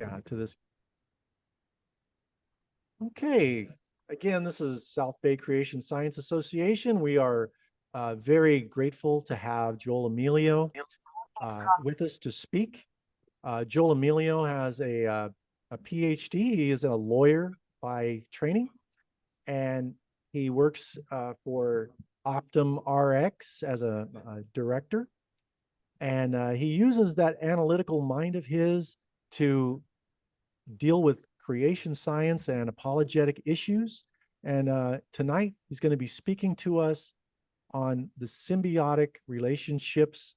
To this. Okay. Again, this is South Bay Creation Science Association. We are very grateful to have Joel Emilio with us to speak. Joel Emilio has a PhD. He is a lawyer by training, and he works for Optum RX as a director. And he uses that analytical mind of his to deal with creation science and apologetic issues. And tonight, he's going to be speaking to us on the symbiotic relationships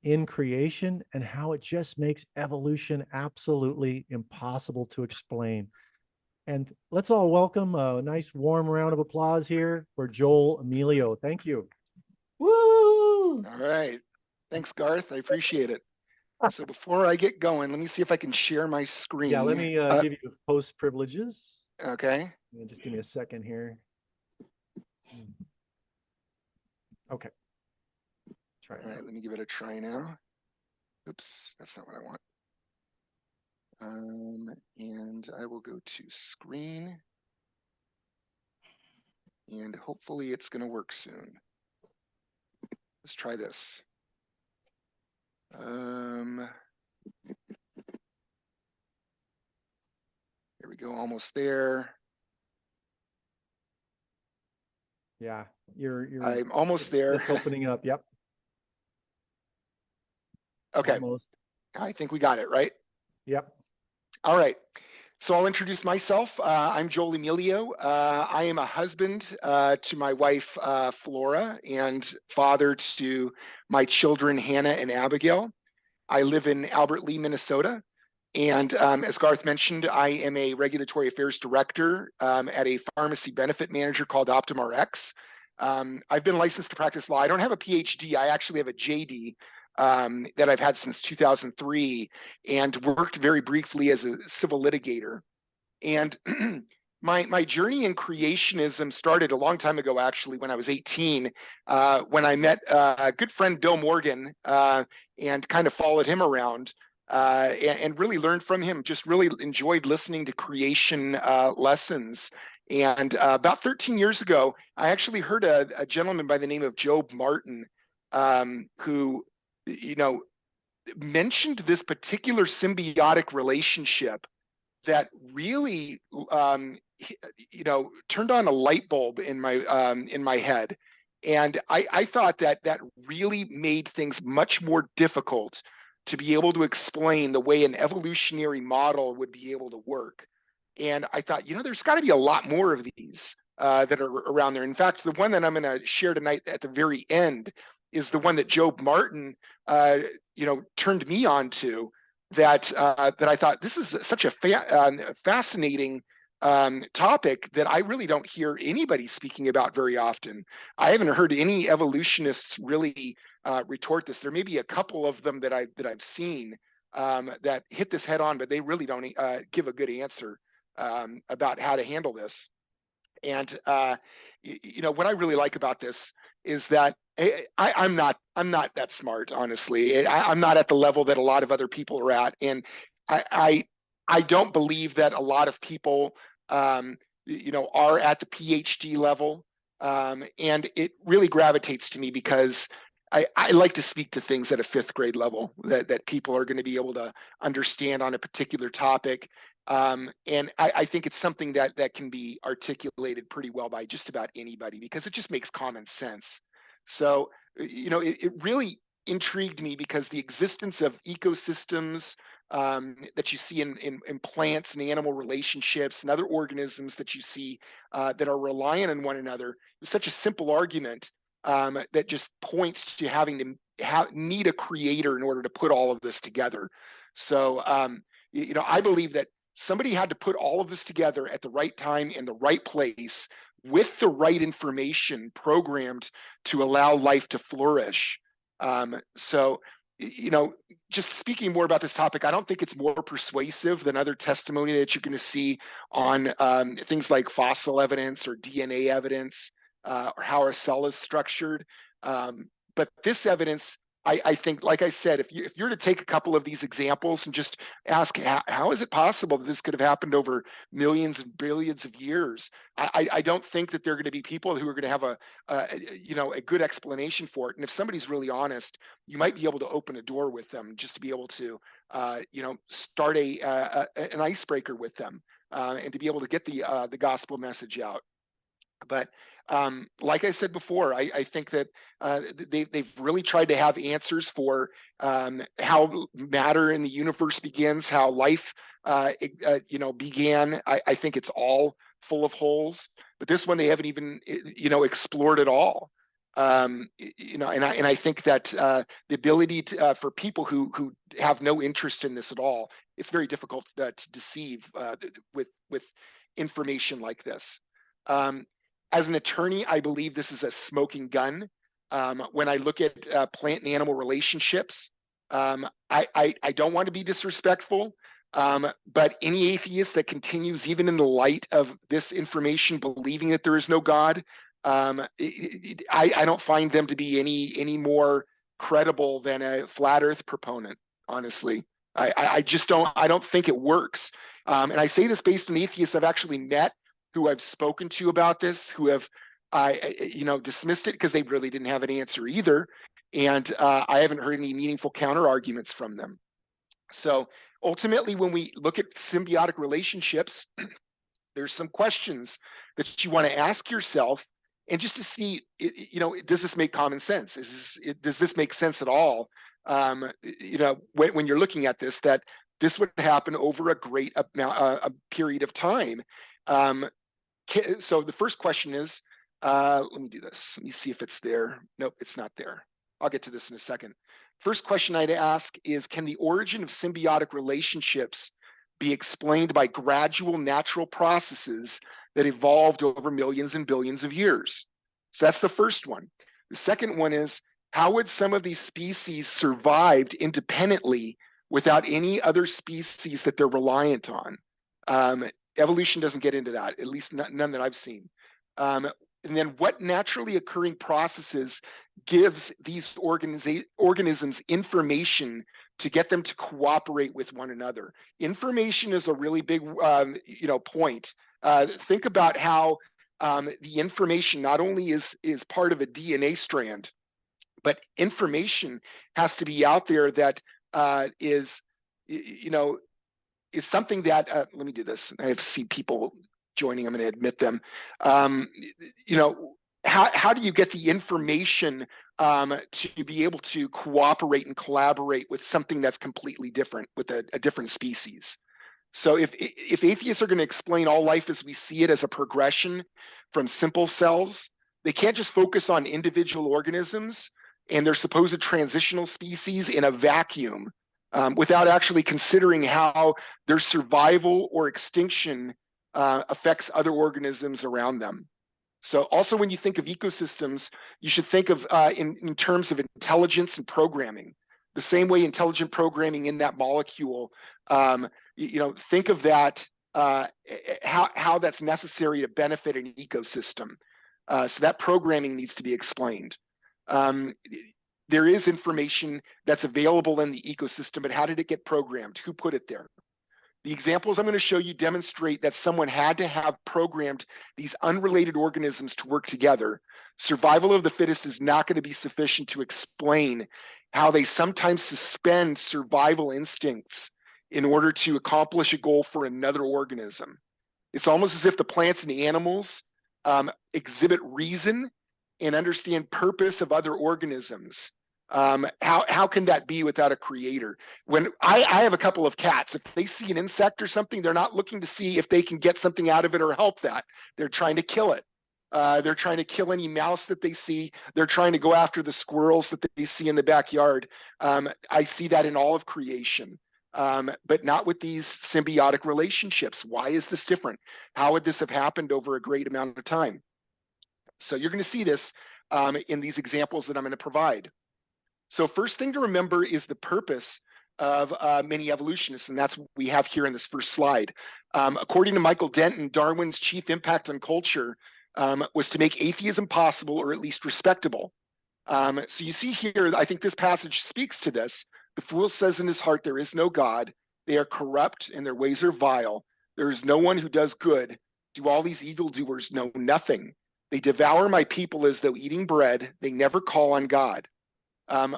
in creation and how it just makes evolution absolutely impossible to explain. And let's all welcome a nice warm round of applause here for Joel Emilio. Thank you. Woo! All right. Thanks, Garth. I appreciate it. So before I get going, let me see if I can share my screen. Yeah, let me give you post privileges. Okay. Just give me a second here. Okay. All right, let me give it a try now. Oops, that's not what I want. And I will go to screen. And hopefully it's going to work soon. Let's try this. Here we go, almost there. Yeah, I'm almost there. It's opening up. Yep. Okay. Almost. I think we got it, right? Yep. All right. So I'll introduce myself. I'm Joel Emilio. I am a husband to my wife, Flora, and father to my children, Hannah and Abigail. I live in Albert Lea, Minnesota. And as Garth mentioned, I am a regulatory affairs director at a pharmacy benefit manager called OptumRx. I've been licensed to practice law. I don't have a PhD. I actually have a JD that I've had since 2003 and worked very briefly as a civil litigator. And my journey in creationism started a long time ago, actually, when I was 18, when I met a good friend, Bill Morgan, and kind of followed him around and really learned from him, just really enjoyed listening to creation lessons. And about 13 years ago, I actually heard a gentleman by the name of Job Martin, who, mentioned this particular symbiotic relationship that really turned on a light bulb in my head. And I thought that really made things much more difficult to be able to explain the way an evolutionary model would be able to work. And I thought, there's got to be a lot more of these that are around there. In fact, the one that I'm going to share tonight at the very end is the one that Job Martin, turned me on to. That I thought this is such a fascinating topic that I really don't hear anybody speaking about very often. I haven't heard any evolutionists really retort this. There may be a couple of them that I've seen that hit this head on, but they really don't give a good answer about how to handle this. And what I really like about this is that I'm not that smart, honestly. I'm not at the level that a lot of other people are at, and I don't believe that a lot of people are at the PhD level, and it really gravitates to me because I like to speak to things at a fifth grade level that people are going to be able to understand on a particular topic. And I think it's something that can be articulated pretty well by just about anybody because it just makes common sense. So, it really intrigued me because the existence of ecosystems that you see in plants and animal relationships and other organisms that you see that are reliant on one another is such a simple argument that just points to having to need a creator in order to put all of this together. So, I believe that somebody had to put all of this together at the right time in the right place with the right information programmed to allow life to flourish. So, just speaking more about this topic, I don't think it's more persuasive than other testimony that you're going to see on things like fossil evidence or DNA evidence or how our cell is structured. But this evidence I think, like I said, if you're to take a couple of these examples and just ask how is it possible that this could have happened over millions and billions of years, I don't think that there are going to be people who are going to have a good explanation for it. And if somebody's really honest, you might be able to open a door with them, just to be able to start an icebreaker with them, and to be able to get the gospel message out. But like I said before, I think that they've really tried to have answers for how matter in the universe begins, how life began. I think it's all full of holes, but this one they haven't even explored at all. And I think that the ability for people who have no interest in this at all, it's very difficult to deceive with information like this. Um, as an attorney, I believe this is a smoking gun. When I look at plant and animal relationships, I don't want to be disrespectful, but any atheist that continues, even in the light of this information, believing that there is no God, I don't find them to be any more credible than a flat Earth proponent. Honestly, I just don't. I don't think it works. And I say this based on atheists I've actually met, who I've spoken to about this, who have dismissed it because they really didn't have an answer either, and I haven't heard any meaningful counter arguments from them. So ultimately, when we look at symbiotic relationships, there's some questions that you want to ask yourself, and just to see, does this make common sense? Does this make sense at all? When you're looking at this, that this would happen over a great amount, a period of time. So the first question is, let me do this. Let me see if it's there. Nope, it's not there. I'll get to this in a second. First question I'd ask is, can the origin of symbiotic relationships be explained by gradual natural processes that evolved over millions and billions of years? So that's the first one. The second one is, how would some of these species survived independently without any other species that they're reliant on? Evolution doesn't get into that, at least none that I've seen. And then what naturally occurring processes gives these organisms information to get them to cooperate with one another? Information is a really big point. Think about how the information not only is part of a DNA strand, but information has to be out there that is something that let me do this. I see people joining. I'm going to admit them. How do you get the information to be able to cooperate and collaborate with something that's completely different, with a different species? So if atheists are going to explain all life as we see it as a progression from simple cells, they can't just focus on individual organisms and their supposed transitional species in a vacuum, without actually considering how their survival or extinction affects other organisms around them. So also, when you think of ecosystems, you should think of in terms of intelligence and programming. The same way intelligent programming in that molecule, think of that, how that's necessary to benefit an ecosystem. So that programming needs to be explained. There is information that's available in the ecosystem, but how did it get programmed? Who put it there? The examples I'm going to show you demonstrate that someone had to have programmed these unrelated organisms to work together. Survival of the fittest is not going to be sufficient to explain how they sometimes suspend survival instincts in order to accomplish a goal for another organism. It's almost as if the plants and the animals exhibit reason and understand purpose of other organisms. How can that be without a creator? When I have a couple of cats, if they see an insect or something, they're not looking to see if they can get something out of it or help that. They're trying to kill it. They're trying to kill any mouse that they see. They're trying to go after the squirrels that they see in the backyard. I see that in all of creation, but not with these symbiotic relationships. Why is this different? How would this have happened over a great amount of time? So you're going to see this in these examples that I'm going to provide. So first thing to remember is the purpose of many evolutionists, and that's what we have here in this first slide. According to Michael Denton, Darwin's chief impact on culture was to make atheism possible, or at least respectable. So you see here, I think this passage speaks to this. The fool says in his heart, there is no God. They are corrupt and their ways are vile. There is no one who does good. Do all these evildoers know nothing? They devour my people as though eating bread. They never call on God.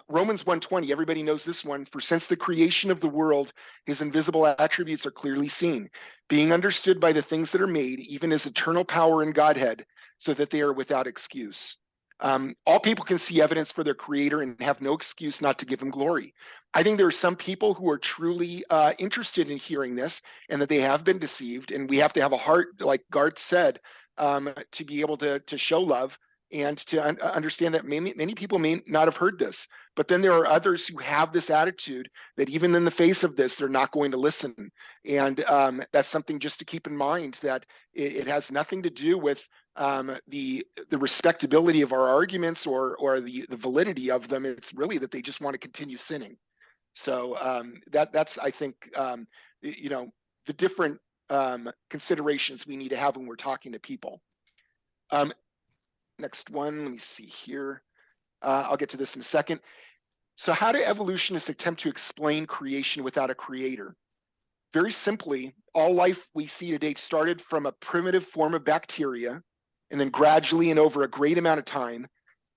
Romans 1:20, everybody knows this one. For since the creation of the world, his invisible attributes are clearly seen, being understood by the things that are made, even his eternal power and Godhead, so that they are without excuse. All people can see evidence for their creator and have no excuse not to give him glory. I think there are some people who are truly interested in hearing this and that they have been deceived. And we have to have a heart, like Garth said, to be able to show love and to understand that many people may not have heard this. But then there are others who have this attitude that even in the face of this, they're not going to listen. And that's something just to keep in mind, that it has nothing to do with the respectability of our arguments or the validity of them. It's really that they just want to continue sinning. So that's, I think, the different considerations we need to have when we're talking to people. Next one, let me see here. I'll get to this in a second. So how do evolutionists attempt to explain creation without a creator? Very simply, all life we see today started from a primitive form of bacteria, and then gradually and over a great amount of time,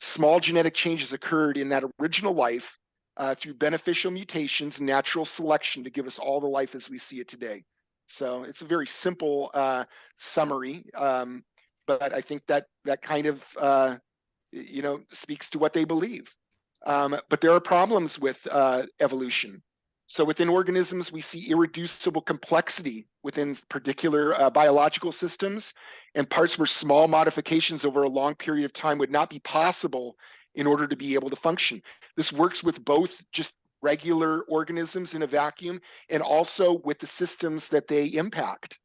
small genetic changes occurred in that original life through beneficial mutations, natural selection to give us all the life as we see it today. So it's a very simple summary, but I think that kind of speaks to what they believe. But there are problems with evolution. So within organisms, we see irreducible complexity within particular biological systems, and parts where small modifications over a long period of time would not be possible in order to be able to function. This works with both just regular organisms in a vacuum and also with the systems that they impact.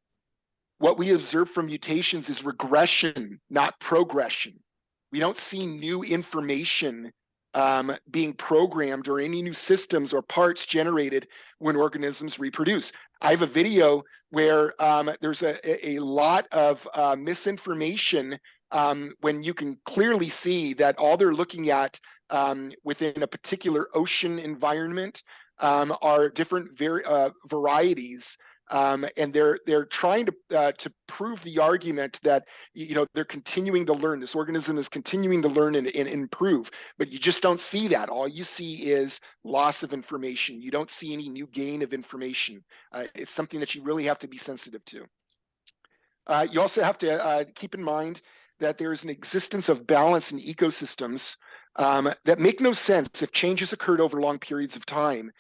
What we observe from mutations is regression, not progression. We don't see new information being programmed or any new systems or parts generated when organisms reproduce. I have a video where there's a lot of misinformation when you can clearly see that all they're looking at within a particular ocean environment are different varieties. And they're trying to prove the argument that they're continuing to learn. This organism is continuing to learn and improve, but you just don't see that. All you see is loss of information. You don't see any new gain of information. It's something that you really have to be sensitive to. You also have to keep in mind that there is an existence of balance in ecosystems that make no sense if changes occurred over long periods of time.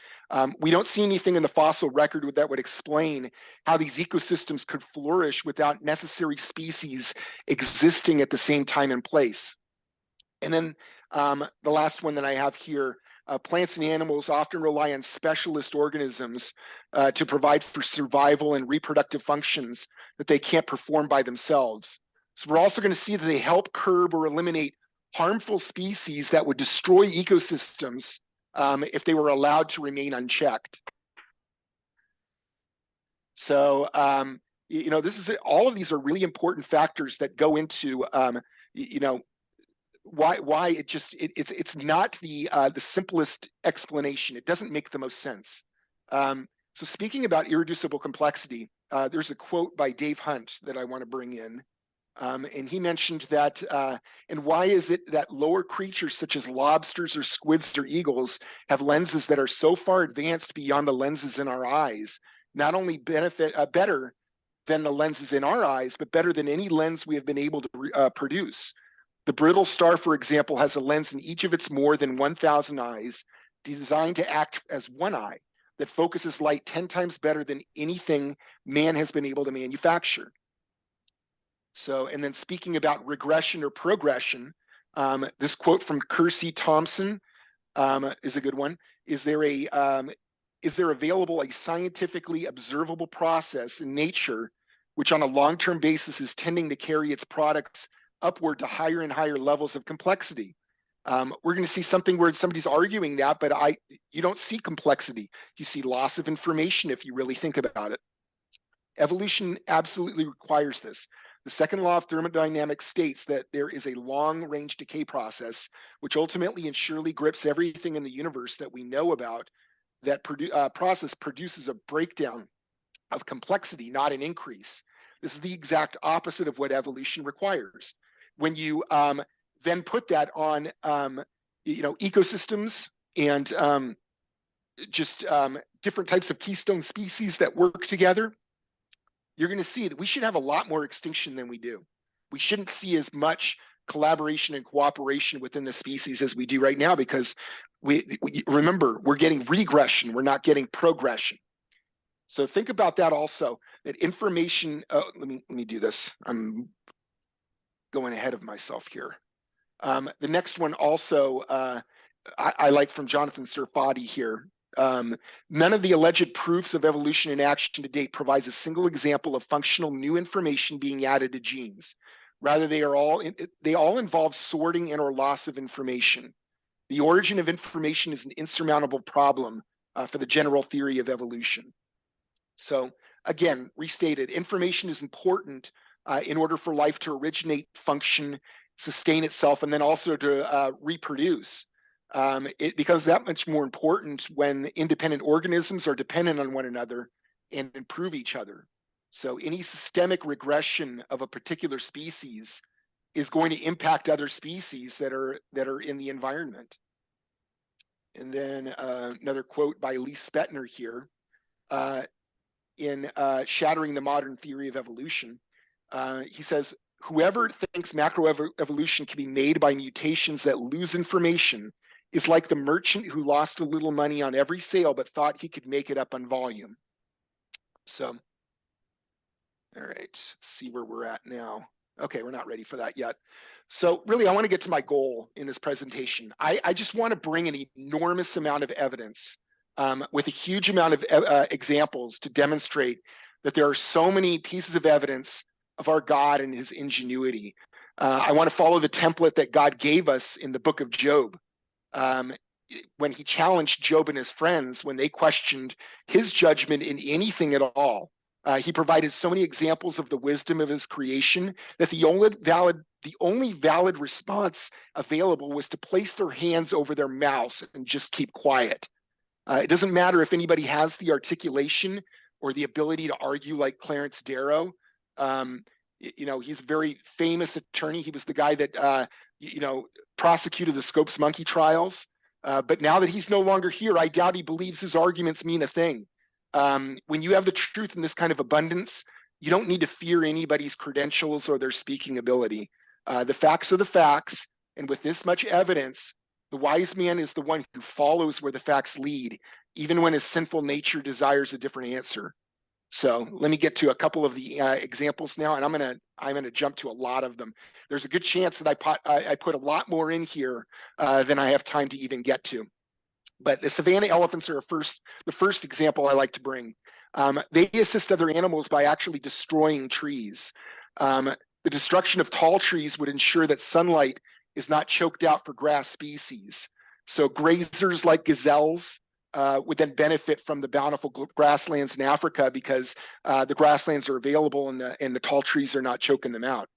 We don't see anything in the fossil record that would explain how these ecosystems could flourish without necessary species existing at the same time and place. And then the last one that I have here, plants and animals often rely on specialist organisms to provide for survival and reproductive functions that they can't perform by themselves. So we're also going to see that they help curb or eliminate harmful species that would destroy ecosystems if they were allowed to remain unchecked. So, this is all of these are really important factors that go into, why it's not the simplest explanation. It doesn't make the most sense. So speaking about irreducible complexity, there's a quote by Dave Hunt that I want to bring in. And he mentioned that, and why is it that lower creatures such as lobsters or squids or eagles have lenses that are so far advanced beyond the lenses in our eyes, not only benefit better than the lenses in our eyes, but better than any lens we have been able to produce. The brittle star, for example, has a lens in each of its more than 1,000 eyes designed to act as one eye that focuses light 10 times better than anything man has been able to manufacture. So, and then speaking about regression or progression, this quote from Kersey Thompson is a good one. Is there available a scientifically observable process in nature which on a long-term basis is tending to carry its products upward to higher and higher levels of complexity? We're going to see something where somebody's arguing that, but you don't see complexity. You see loss of information if you really think about it. Evolution absolutely requires this. The second law of thermodynamics states that there is a long-range decay process, which ultimately and surely grips everything in the universe that we know about. That process produces a breakdown of complexity, not an increase. This is the exact opposite of what evolution requires. When you then put that on, ecosystems and just different types of keystone species that work together, you're going to see that we should have a lot more extinction than we do. We shouldn't see as much collaboration and cooperation within the species as we do right now, because we remember, we're getting regression, we're not getting progression. So think about that also, that information, let me do this. I'm going ahead of myself here. The next one also, I like from Jonathan Serfati here. None of the alleged proofs of evolution in action to date provides a single example of functional new information being added to genes. Rather, they all involve sorting and or loss of information. The origin of information is an insurmountable problem for the general theory of evolution. So again, restated, information is important in order for life to originate, function, sustain itself, and then also to reproduce. It becomes that much more important when independent organisms are dependent on one another and improve each other. So any systemic regression of a particular species is going to impact other species that are in the environment. And then another quote by Lee Spetner here. In Shattering the Modern Theory of Evolution, he says, whoever thinks macroevolution can be made by mutations that lose information is like the merchant who lost a little money on every sale but thought he could make it up on volume. So, all right, let's see where we're at now. Okay, we're not ready for that yet. So really, I want to get to my goal in this presentation. I just want to bring an enormous amount of evidence with a huge amount of examples to demonstrate that there are so many pieces of evidence of our God and his ingenuity. I want to follow the template that God gave us in the book of Job. When he challenged Job and his friends, when they questioned his judgment in anything at all, he provided so many examples of the wisdom of his creation that the only valid response available was to place their hands over their mouths and just keep quiet. It doesn't matter if anybody has the articulation or the ability to argue like Clarence Darrow. He's a very famous attorney. He was the guy that, prosecuted the Scopes monkey trials. But now that he's no longer here, I doubt he believes his arguments mean a thing. When you have the truth in this kind of abundance, you don't need to fear anybody's credentials or their speaking ability. The facts are the facts. And with this much evidence, the wise man is the one who follows where the facts lead, even when his sinful nature desires a different answer. So let me get to a couple of the examples now, and I'm gonna jump to a lot of them. There's a good chance that I put a lot more in here than I have time to even get to. But the savanna elephants are the first example I like to bring. They assist other animals by actually destroying trees. The destruction of tall trees would ensure that sunlight is not choked out for grass species. So grazers like gazelles would then benefit from the bountiful grasslands in Africa because the grasslands are available and the tall trees are not choking them out.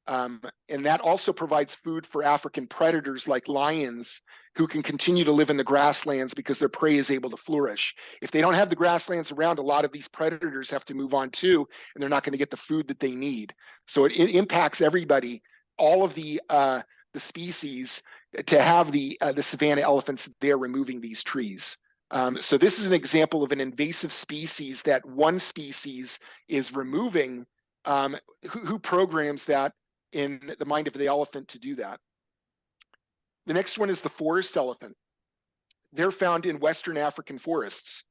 And that also provides food for African predators like lions who can continue to live in the grasslands because their prey is able to flourish. If they don't have the grasslands around, a lot of these predators have to move on too, and they're not going to get the food that they need. So it impacts everybody, all of the species, to have the savanna elephants there removing these trees. So this is an example of an invasive species that one species is removing. Who programs that in the mind of the elephant to do that? The next one is the forest elephant. They're found in Western African forests.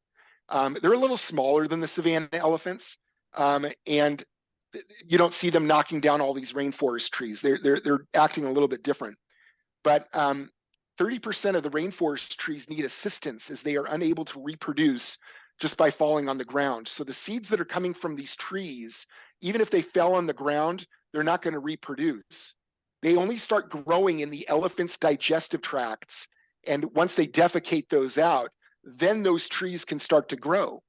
They're a little smaller than the savanna elephants, and you don't see them knocking down all these rainforest trees. They're acting a little bit different. But 30% of the rainforest trees need assistance as they are unable to reproduce just by falling on the ground. So the seeds that are coming from these trees, even if they fell on the ground, they're not going to reproduce. They only start growing in the elephant's digestive tracts. And once they defecate those out, then those trees can start to grow.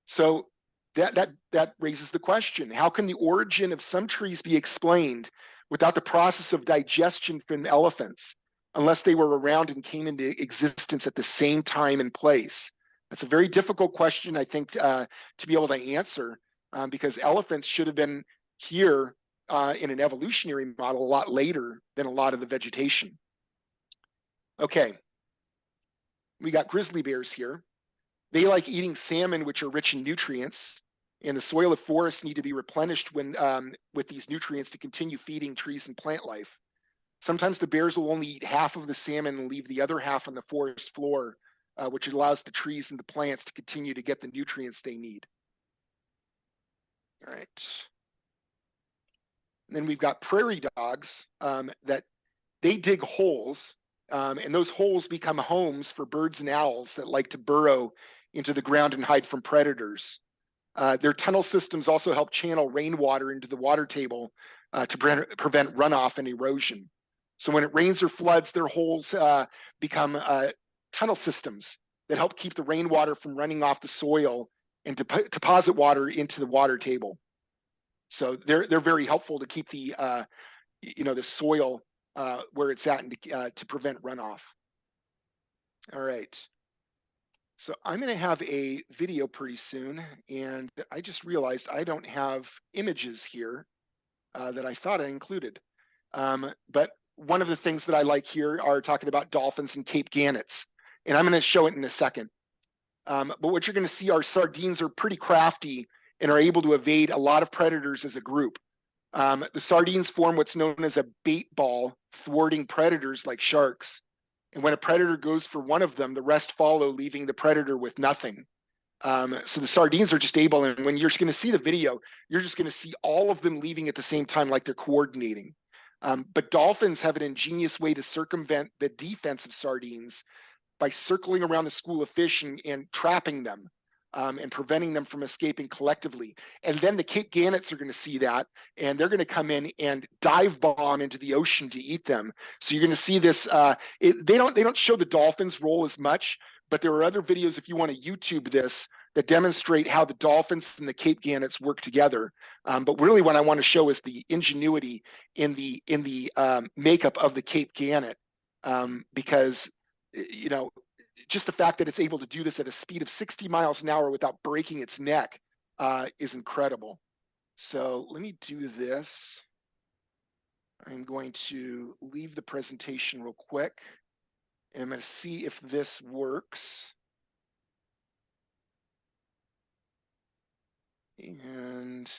So that raises the question: how can the origin of some trees be explained without the process of digestion from elephants, unless they were around and came into existence at the same time and place? That's a very difficult question, I think, to be able to answer, because elephants should have been here in an evolutionary model a lot later than a lot of the vegetation. Okay, we got grizzly bears here. They like eating salmon, which are rich in nutrients, and the soil of forests need to be replenished with these nutrients to continue feeding trees and plant life. Sometimes the bears will only eat half of the salmon and leave the other half on the forest floor, which allows the trees and the plants to continue to get the nutrients they need. All right. And then we've got prairie dogs that they dig holes, and those holes become homes for birds and owls that like to burrow into the ground and hide from predators. Their tunnel systems also help channel rainwater into the water table to prevent runoff and erosion. So when it rains or floods, their holes become tunnel systems that help keep the rainwater from running off the soil and deposit water into the water table. So they're very helpful to keep the the soil where it's at and to prevent runoff. All right. So I'm going to have a video pretty soon, and I just realized I don't have images here that I thought I included. But one of the things that I like here are talking about dolphins and Cape gannets, and I'm going to show it in a second. But what you're going to see are sardines are pretty crafty and are able to evade a lot of predators as a group. The sardines form what's known as a bait ball, thwarting predators like sharks. And when a predator goes for one of them, the rest follow, leaving the predator with nothing. So the sardines are just able, and when you're going to see the video, you're just going to see all of them leaving at the same time, like they're coordinating. But dolphins have an ingenious way to circumvent the defense of sardines by circling around the school of fish and trapping them. And preventing them from escaping collectively. And then the Cape gannets are going to see that, and they're going to come in and dive bomb into the ocean to eat them. So you're going to see this. They don't show the dolphins' role as much, but there are other videos if you want to YouTube this that demonstrate how the dolphins and the Cape gannets work together. But really, what I want to show is the ingenuity in the makeup of the Cape gannet, because just the fact that it's able to do this at a speed of 60 miles an hour without breaking its neck is incredible. So let me do this. I'm going to leave the presentation real quick, and I'm going to see if this works. And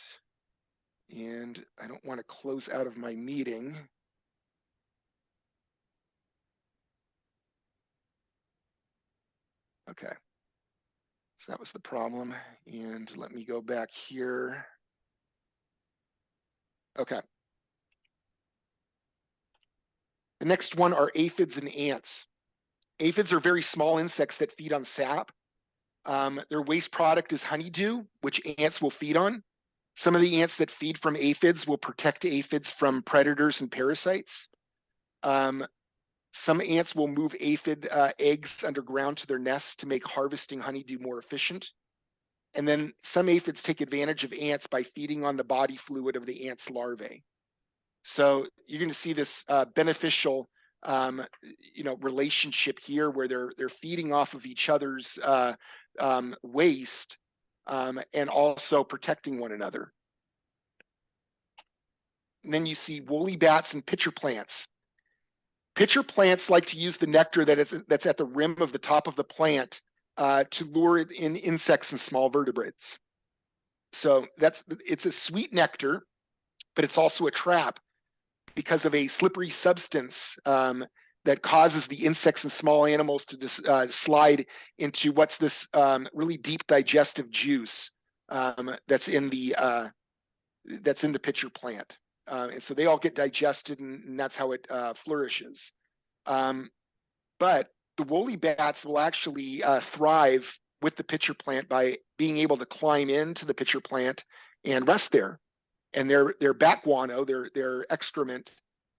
I don't want to close out of my meeting. Okay. So that was the problem. And let me go back here. Okay. The next one are aphids and ants. Aphids are very small insects that feed on sap. Their waste product is honeydew, which ants will feed on. Some of the ants that feed from aphids will protect aphids from predators and parasites. Some ants will move aphid eggs underground to their nests to make harvesting honeydew more efficient. And then some aphids take advantage of ants by feeding on the body fluid of the ant's larvae. So you're going to see this beneficial, relationship here where they're feeding off of each other's waste and also protecting one another. And then you see woolly bats and pitcher plants. Pitcher plants like to use the nectar that's at the rim of the top of the plant to lure in insects and small vertebrates. So it's a sweet nectar, but it's also a trap because of a slippery substance that causes the insects and small animals to slide into what's this really deep digestive juice that's in the pitcher plant. And so they all get digested, and that's how it flourishes. But the woolly bats will actually thrive with the pitcher plant by being able to climb into the pitcher plant and rest there. And their bat guano, their excrement,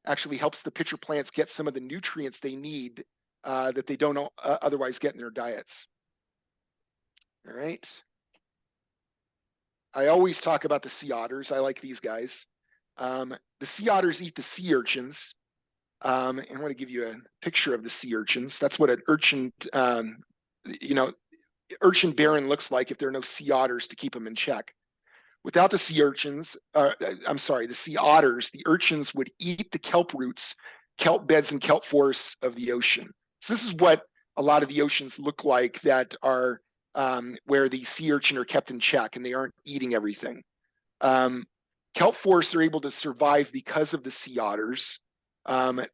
actually helps the pitcher plants get some of the nutrients they need that they don't otherwise get in their diets. All right. I always talk about the sea otters. I like these guys. The sea otters eat the sea urchins. And I want to give you a picture of the sea urchins. That's what an urchin, urchin baron looks like if there are no sea otters to keep them in check. Without the sea urchins, the sea otters, the urchins would eat the kelp roots, kelp beds, and kelp forests of the ocean. So this is what a lot of the oceans look like that are where the sea urchin are kept in check and they aren't eating everything. Kelp forests are able to survive because of the sea otters.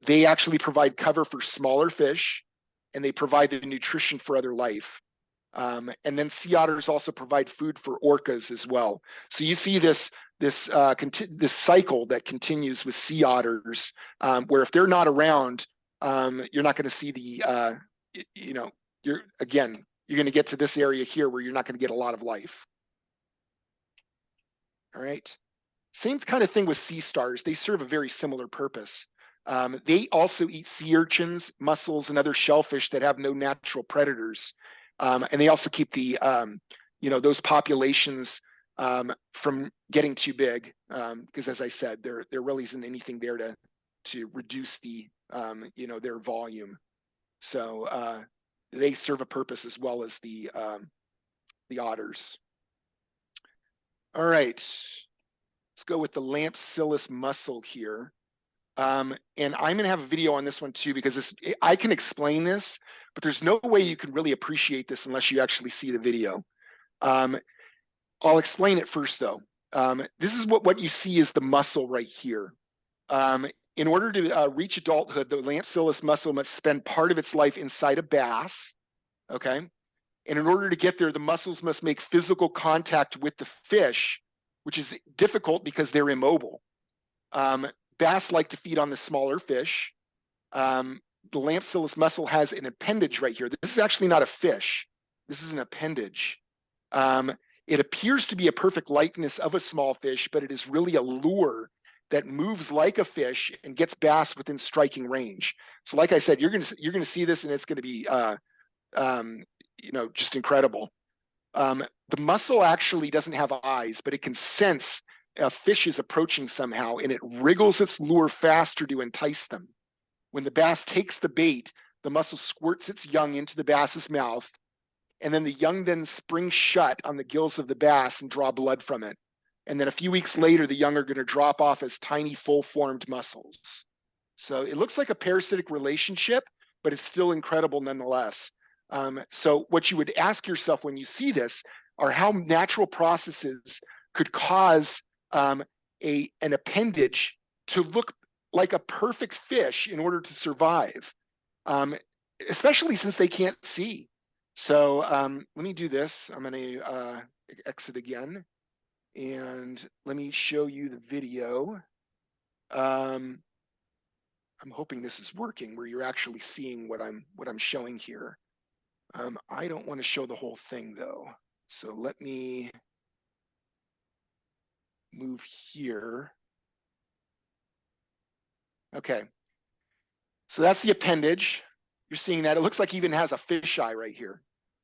They actually provide cover for smaller fish and they provide the nutrition for other life. And then sea otters also provide food for orcas as well. So you see this cycle that continues with sea otters, where if they're not around, you're not going to see you're going to get to this area here where you're not going to get a lot of life. All right. Same kind of thing with sea stars. They serve a very similar purpose. They also eat sea urchins, mussels, and other shellfish that have no natural predators. And they also keep the those populations from getting too big, because as I said, there really isn't anything there to reduce their volume. So they serve a purpose as well as the otters. All right, let's go with the Lampsilus mussel here. And I'm going to have a video on this one too, because I can explain this, but there's no way you can really appreciate this unless you actually see the video. I'll explain it first though. This is what you see is the mussel right here. In order to reach adulthood, the Lampsilus mussel must spend part of its life inside a bass, okay? And in order to get there, the mussels must make physical contact with the fish, which is difficult because they're immobile. Bass like to feed on the smaller fish. The Lampsilus mussel has an appendage right here. This is actually not a fish. This is an appendage. It appears to be a perfect likeness of a small fish, but it is really a lure that moves like a fish and gets bass within striking range. So like I said, you're gonna see this and it's gonna be just incredible. The mussel actually doesn't have eyes, but it can sense a fish is approaching somehow, and it wriggles its lure faster to entice them. When the bass takes the bait, the mussel squirts its young into the bass's mouth, and then the young then spring shut on the gills of the bass and draw blood from it. And then a few weeks later, the young are going to drop off as tiny, full-formed mussels. So it looks like a parasitic relationship, but it's still incredible nonetheless. So what you would ask yourself when you see this are how natural processes could cause an appendage to look like a perfect fish in order to survive, especially since they can't see. So let me do this. I'm going to exit again, and let me show you the video. I'm hoping this is working, where you're actually seeing what I'm showing here. I don't want to show the whole thing though, so let me move here. Okay, so that's the appendage. You're seeing that. It looks like it even has a fish eye right here.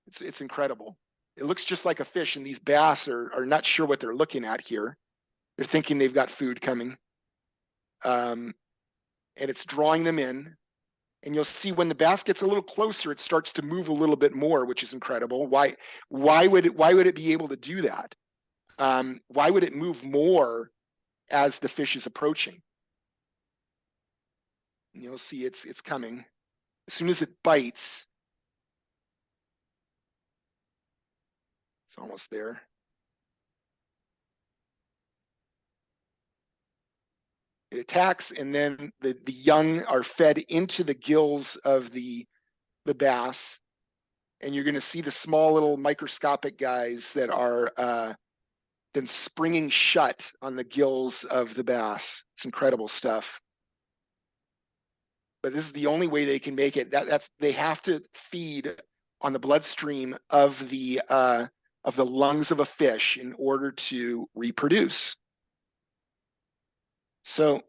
It's incredible. It looks just like a fish, and these bass are not sure what they're looking at here. They're thinking they've got food coming. And it's drawing them in. And you'll see when the bass gets a little closer, it starts to move a little bit more, which is incredible. Why would it be able to do that? Why would it move more as the fish is approaching? And you'll see it's coming. As soon as it bites, it's almost there. It attacks, and then the young are fed into the gills of the bass, and you're going to see the small little microscopic guys that are then springing shut on the gills of the bass. It's incredible stuff. But this is the only way they can make it. They have to feed on the bloodstream of the lungs of a fish in order to reproduce. So,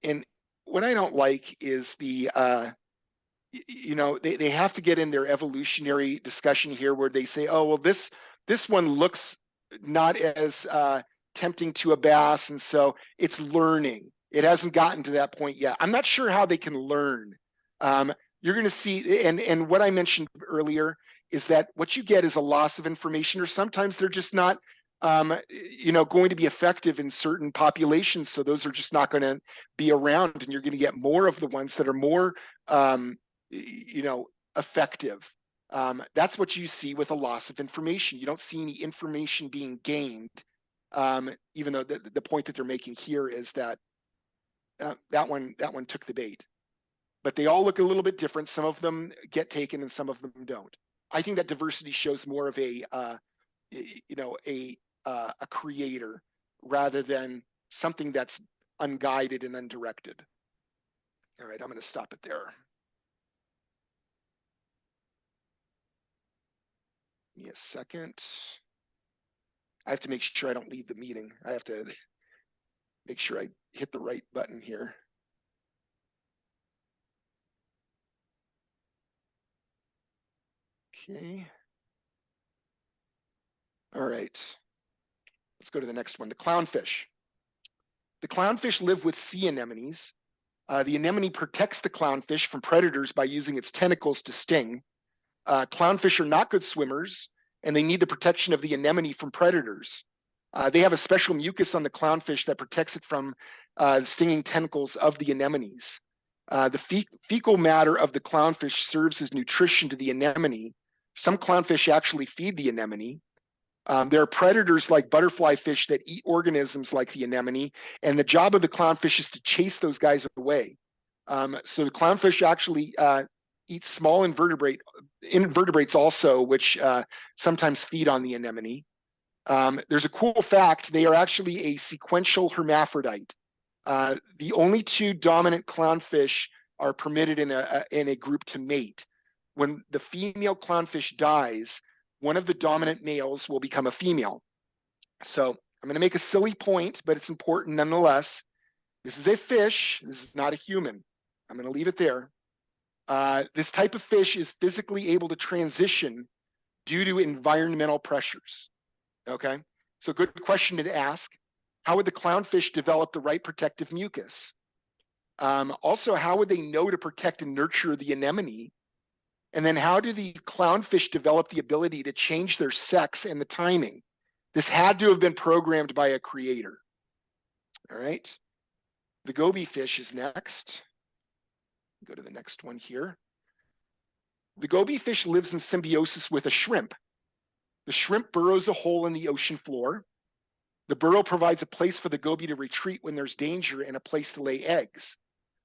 and what I don't like is they have to get in their evolutionary discussion here where they say, oh, well, this one looks not as tempting to a bass, and so it's learning. It hasn't gotten to that point yet. I'm not sure how they can learn. You're going to see, and what I mentioned earlier is that what you get is a loss of information, or sometimes they're just not, going to be effective in certain populations. So those are just not going to be around, and you're going to get more of the ones that are more, effective. That's what you see with a loss of information. You don't see any information being gained, even though the point that they're making here is that that one took the bait. But they all look a little bit different. Some of them get taken and some of them don't. I think that diversity shows more of a creator rather than something that's unguided and undirected. All right, I'm going to stop it there. Give me a second. I have to make sure I don't leave the meeting. I have to make sure I hit the right button here. Okay. All right. Let's go to the next one, the clownfish. The clownfish live with sea anemones. The anemone protects the clownfish from predators by using its tentacles to sting. Clownfish are not good swimmers, and they need the protection of the anemone from predators. They have a special mucus on the clownfish that protects it from the stinging tentacles of the anemones. The fecal matter of the clownfish serves as nutrition to the anemone. Some clownfish actually feed the anemone. There are predators like butterfly fish that eat organisms like the anemone, and the job of the clownfish is to chase those guys away. So the clownfish actually eat small invertebrates also, which sometimes feed on the anemone. There's a cool fact: they are actually a sequential hermaphrodite. The only two dominant clownfish are permitted in a group to mate. When the female clownfish dies, one of the dominant males will become a female. So I'm going to make a silly point, but it's important nonetheless. This is a fish. This is not a human. I'm going to leave it there. This type of fish is physically able to transition due to environmental pressures. Okay, so good question to ask. How would the clownfish develop the right protective mucus? Also, how would they know to protect and nurture the anemone? And then how do the clownfish develop the ability to change their sex and the timing? This had to have been programmed by a creator. All right. The goby fish is next. Go to the next one here. The goby fish lives in symbiosis with a shrimp. The shrimp burrows a hole in the ocean floor. The burrow provides a place for the goby to retreat when there's danger and a place to lay eggs.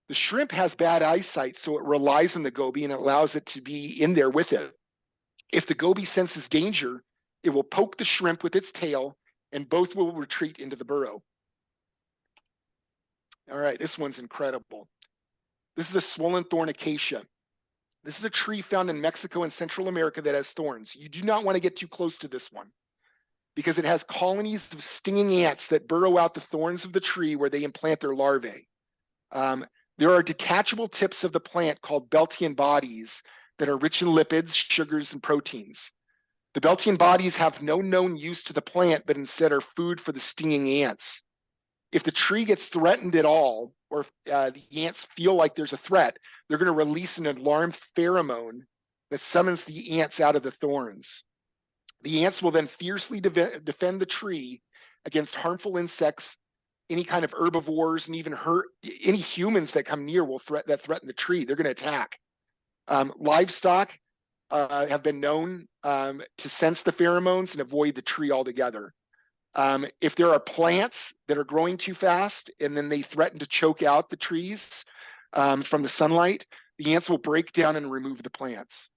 The shrimp has bad eyesight, so it relies on the goby and allows it to be in there with it. If the goby senses danger, it will poke the shrimp with its tail, and both will retreat into the burrow. All right, this one's incredible. This is a swollen thorn acacia. This is a tree found in Mexico and Central America that has thorns. You do not want to get too close to this one because it has colonies of stinging ants that burrow out the thorns of the tree where they implant their larvae. There are detachable tips of the plant called Beltian bodies that are rich in lipids, sugars, and proteins. The Beltian bodies have no known use to the plant, but instead are food for the stinging ants. If the tree gets threatened at all, or if the ants feel like there's a threat, they're going to release an alarm pheromone that summons the ants out of the thorns. The ants will then fiercely defend the tree against harmful insects, any kind of herbivores, and even any humans that come near will threaten the tree. They're going to attack. Livestock have been known to sense the pheromones and avoid the tree altogether. If there are plants that are growing too fast and then they threaten to choke out the trees from the sunlight, the ants will break down and remove the plants.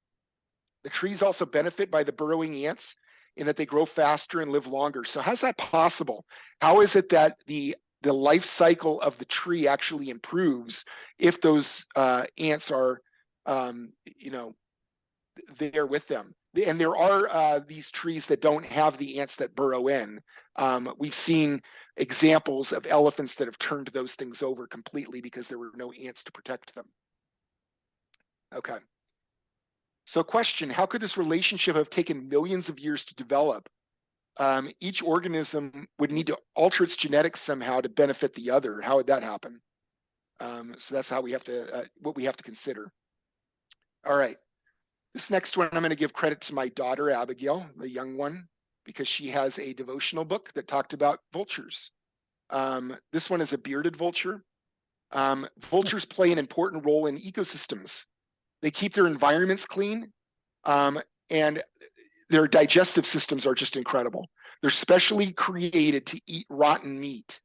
The trees also benefit by the burrowing ants in that they grow faster and live longer. So how's that possible? How is it that the life cycle of the tree actually improves if those ants are, there with them? And there are these trees that don't have the ants that burrow in. We've seen examples of elephants that have turned those things over completely because there were no ants to protect them. Okay. So question, how could this relationship have taken millions of years to develop? each organism would need to alter its genetics somehow to benefit the other. How would that happen? So that's how we have to, what we have to consider. All right. This next one, I'm going to give credit to my daughter, Abigail, the young one, because she has a devotional book that talked about vultures. This one is a bearded vulture. Vultures play an important role in ecosystems. They keep their environments clean, and their digestive systems are just incredible. They're specially created to eat rotten meat.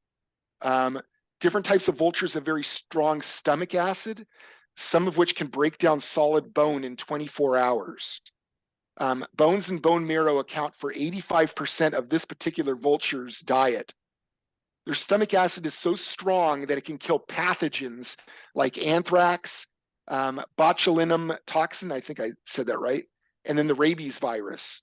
Different types of vultures have very strong stomach acid, some of which can break down solid bone in 24 hours. Bones and bone marrow account for 85% of this particular vulture's diet. Their stomach acid is so strong that it can kill pathogens like anthrax, botulinum toxin, I think I said that right, and then the rabies virus.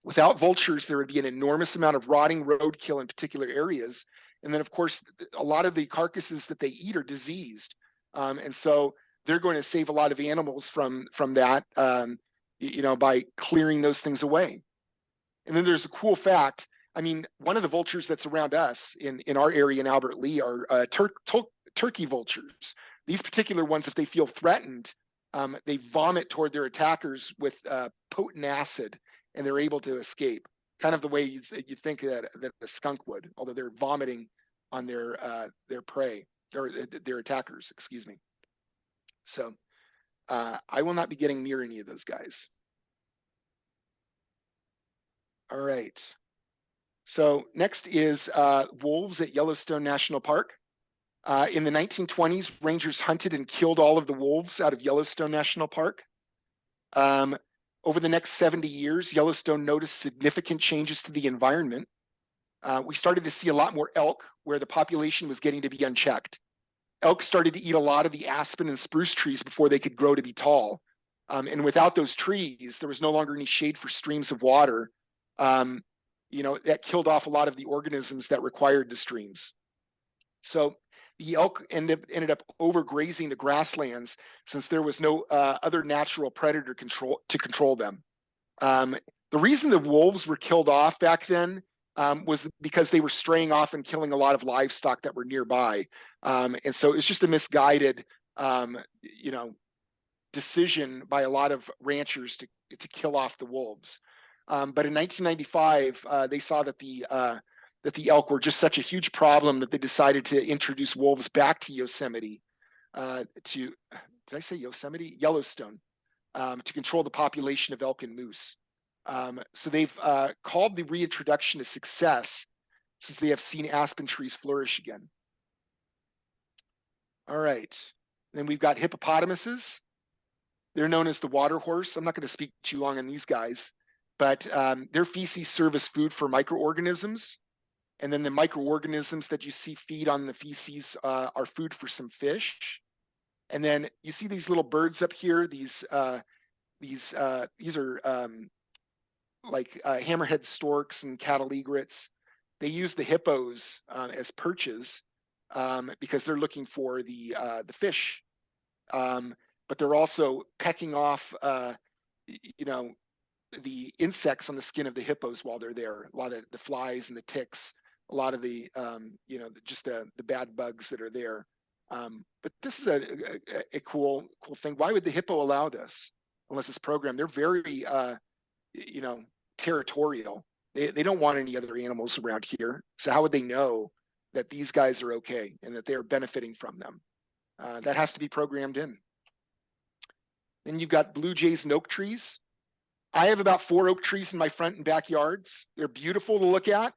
Without vultures, there would be an enormous amount of rotting roadkill in particular areas. And then, of course, a lot of the carcasses that they eat are diseased. And so they're going to save a lot of animals from that, by clearing those things away. And then there's a cool fact. I mean, one of the vultures that's around us in our area in Albert Lea are turkey vultures. These particular ones, if they feel threatened, they vomit toward their attackers with potent acid, and they're able to escape. Kind of the way you think that a skunk would, although they're vomiting on their prey or their attackers. Excuse me. So I will not be getting near any of those guys. All right. So next is wolves at Yellowstone National Park. In the 1920s, rangers hunted and killed all of the wolves out of Yellowstone National Park. Over the next 70 years, Yellowstone noticed significant changes to the environment. We started to see a lot more elk where the population was getting to be unchecked. Elk started to eat a lot of the aspen and spruce trees before they could grow to be tall. And without those trees, there was no longer any shade for streams of water. That killed off a lot of the organisms that required the streams. So the elk ended up overgrazing the grasslands since there was no other natural predator to control them. The reason the wolves were killed off back then was because they were straying off and killing a lot of livestock that were nearby. And so it's just a misguided, decision by a lot of ranchers to kill off the wolves. But in 1995, they saw that the elk were just such a huge problem that they decided to introduce wolves back to Yosemite, did I say Yosemite? Yellowstone, to control the population of elk and moose. So they've called the reintroduction a success since they have seen aspen trees flourish again. All right. Then we've got hippopotamuses. They're known as the water horse. I'm not going to speak too long on these guys, but their feces serve as food for microorganisms. And then the microorganisms that you see feed on the feces are food for some fish. And then you see these little birds up here. These are like hammerhead storks and cattle egrets. They use the hippos as perches because they're looking for the fish. But they're also pecking off, the insects on the skin of the hippos while they're there. A lot of the flies and the ticks, a lot of the, just the bad bugs that are there. But this is a cool thing. Why would the hippo allow this unless it's programmed? They're very, territorial. They don't want any other animals around here. So how would they know that these guys are okay and that they're benefiting from them? That has to be programmed in. Then you've got blue jays and oak trees. I have about 4 oak trees in my front and backyards. They're beautiful to look at,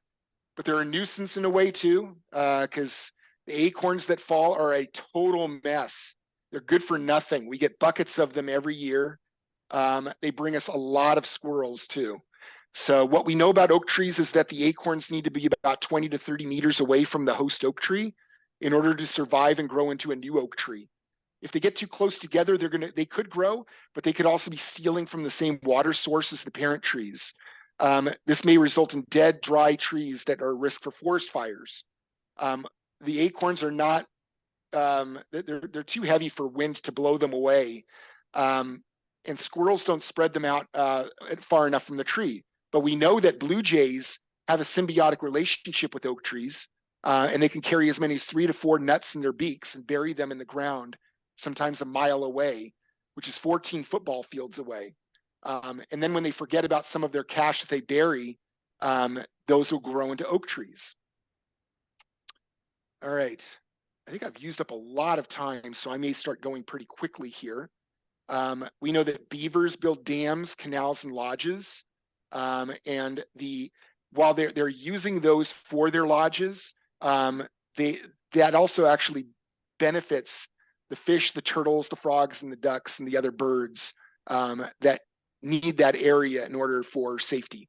but they're a nuisance in a way too, because the acorns that fall are a total mess. They're good for nothing. We get buckets of them every year. They bring us a lot of squirrels too. So what we know about oak trees is that the acorns need to be about 20 to 30 meters away from the host oak tree in order to survive and grow into a new oak tree. If they get too close together, they could grow, but they could also be stealing from the same water source as the parent trees. This may result in dead, dry trees that are at risk for forest fires. The acorns are not, they're too heavy for wind to blow them away. And squirrels don't spread them out far enough from the tree. But we know that blue jays have a symbiotic relationship with oak trees, and they can carry as many as 3 to 4 nuts in their beaks and bury them in the ground, sometimes a mile away, which is 14 football fields away. And then when they forget about some of their cache that they bury, those will grow into oak trees. All right. I think I've used up a lot of time, so I may start going pretty quickly here. We know that beavers build dams, canals, and lodges. And while they're using those for their lodges, that also actually benefits the fish, the turtles, the frogs, and the ducks, and the other birds that need that area in order for safety.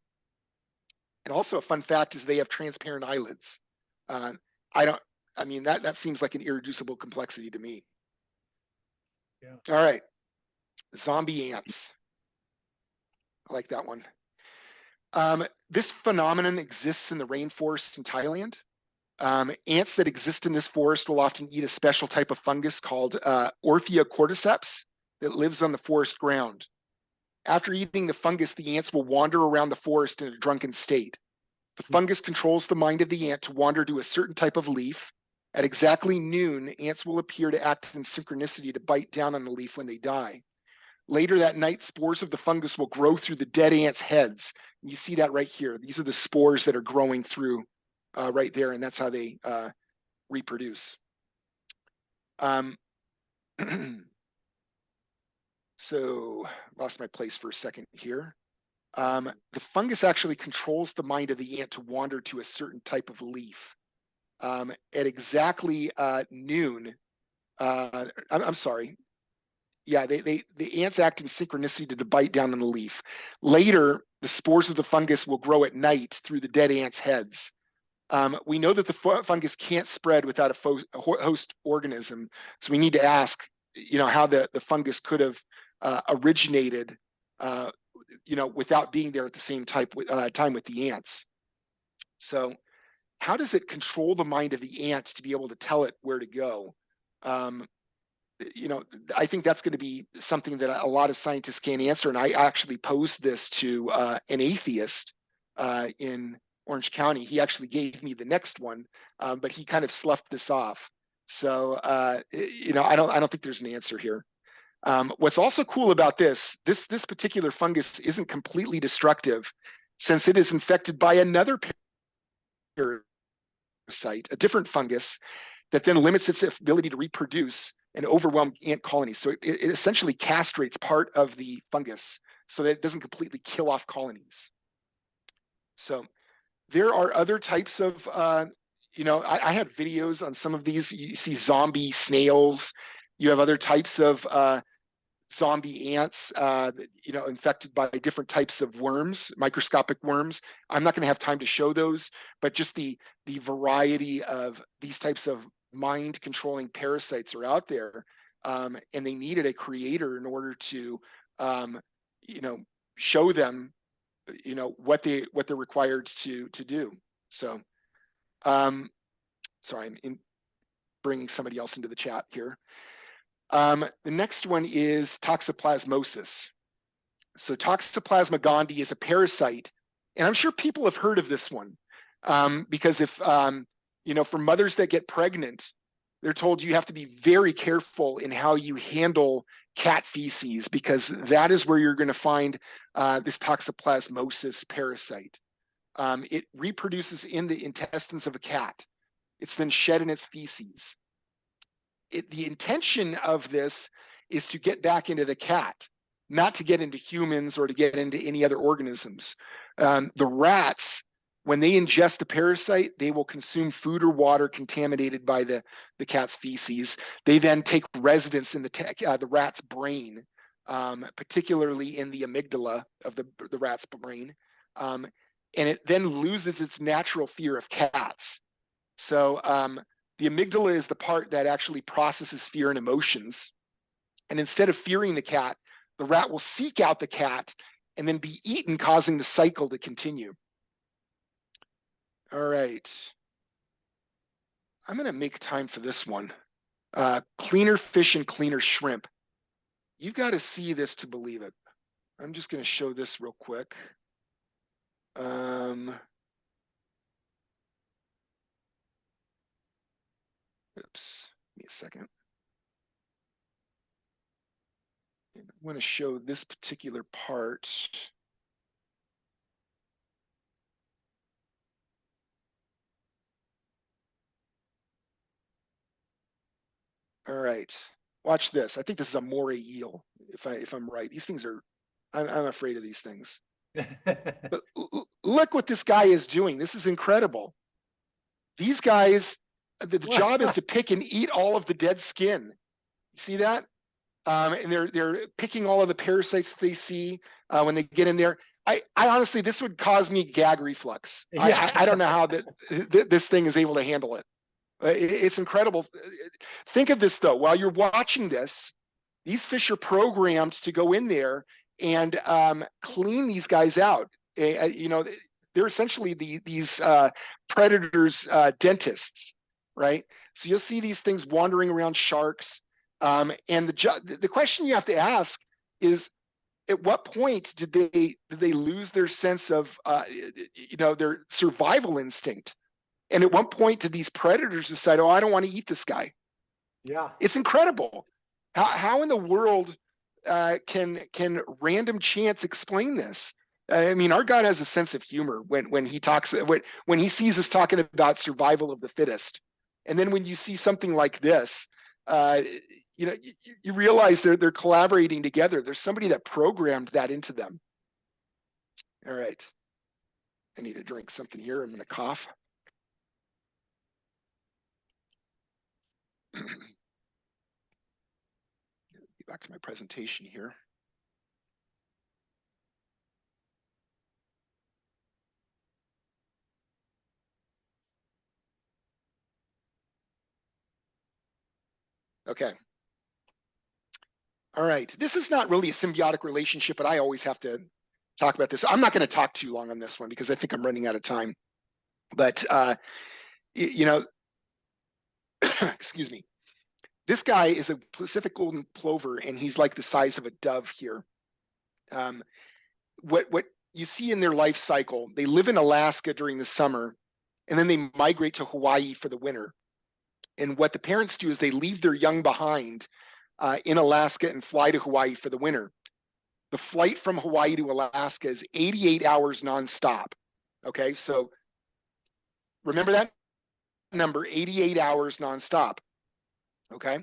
And also a fun fact is they have transparent eyelids. That seems like an irreducible complexity to me. Yeah. All right, zombie ants. I like that one. This phenomenon exists in the rainforests in Thailand. Ants that exist in this forest will often eat a special type of fungus called Orthia cordyceps that lives on the forest ground. After eating the fungus, the ants will wander around the forest in a drunken state. The fungus controls the mind of the ant to wander to a certain type of leaf. At exactly noon, ants will appear to act in synchronicity to bite down on the leaf when they die. Later that night, spores of the fungus will grow through the dead ants' heads. You see that right here. These are the spores that are growing through right there, and that's how they reproduce. So, lost my place for a second here. The fungus actually controls the mind of the ant to wander to a certain type of leaf. At exactly noon, I'm sorry. Yeah, the ants act in synchronicity to bite down on the leaf. Later, the spores of the fungus will grow at night through the dead ants' heads. We know that the fungus can't spread without a host organism, so we need to ask, how the fungus could have originated, without being there at the same time with the ants. So, how does it control the mind of the ant to be able to tell it where to go? I think that's going to be something that a lot of scientists can't answer. And I actually posed this to an atheist in Orange County. He actually gave me the next one, but he kind of sloughed this off. So I don't think there's an answer here. What's also cool about this particular fungus isn't completely destructive, since it is infected by another parasite, a different fungus, that then limits its ability to reproduce and overwhelm ant colonies. So it essentially castrates part of the fungus so that it doesn't completely kill off colonies. So there are other types of, I have videos on some of these. You see zombie snails. You have other types of zombie ants, infected by different types of worms, microscopic worms. I'm not going to have time to show those, but just the variety of these types of mind controlling parasites are out there, and they needed a creator in order to show them what they're required to do. So sorry, I'm bringing somebody else into the chat here. The next one is toxoplasmosis. So Toxoplasma gondii is a parasite, and I'm sure people have heard of this one, because if for mothers that get pregnant, they're told you have to be very careful in how you handle cat feces, because that is where you're going to find this toxoplasmosis parasite. It reproduces in the intestines of a cat. It's then shed in its feces. The intention of this is to get back into the cat, not to get into humans or to get into any other organisms. The rats, when they ingest the parasite, they will consume food or water contaminated by the cat's feces. They then take residence in the rat's brain, particularly in the amygdala of the rat's brain, and it then loses its natural fear of cats. So the amygdala is the part that actually processes fear and emotions. And instead of fearing the cat, the rat will seek out the cat and then be eaten, causing the cycle to continue. All right. I'm going to make time for this one. Cleaner fish and cleaner shrimp. You've got to see this to believe it. I'm just going to show this real quick. Oops, give me a second. I want to show this particular part. All right, watch this. I think this is a moray eel, if I'm right. These things are, I'm afraid of these things. But look what this guy is doing. This is incredible. These guys, the job is to pick and eat all of the dead skin. You see that? And they're picking all of the parasites that they see when they get in there. I honestly, this would cause me gag reflux. Yeah. I don't know how this thing is able to handle it. It's incredible. Think of this though. While you're watching this, these fish are programmed to go in there and clean these guys out. You know, they're essentially these predators' dentists, right? So you'll see these things wandering around sharks. And the question you have to ask is, at what point did they lose their sense of their survival instinct? And at what point did these predators decide, oh, I don't want to eat this guy? Yeah. It's incredible. How in the world can random chance explain this? I mean, our God has a sense of humor when he talks when he sees us talking about survival of the fittest, and then when you see something like this, uh, you realize they're collaborating together. There's somebody that programmed that into them. All right, I need to drink something here. I'm going to cough. Back to my presentation here. Okay. All right. This is not really a symbiotic relationship, but I always have to talk about this. I'm not going to talk too long on this one because I think I'm running out of time. But excuse me. This guy is a Pacific golden plover, and he's like the size of a dove here. What you see in their life cycle, they live in Alaska during the summer, and then they migrate to Hawaii for the winter. And what the parents do is they leave their young behind in Alaska and fly to Hawaii for the winter. The flight from Hawaii to Alaska is 88 hours nonstop. Okay, so remember that number, 88 hours nonstop. Okay,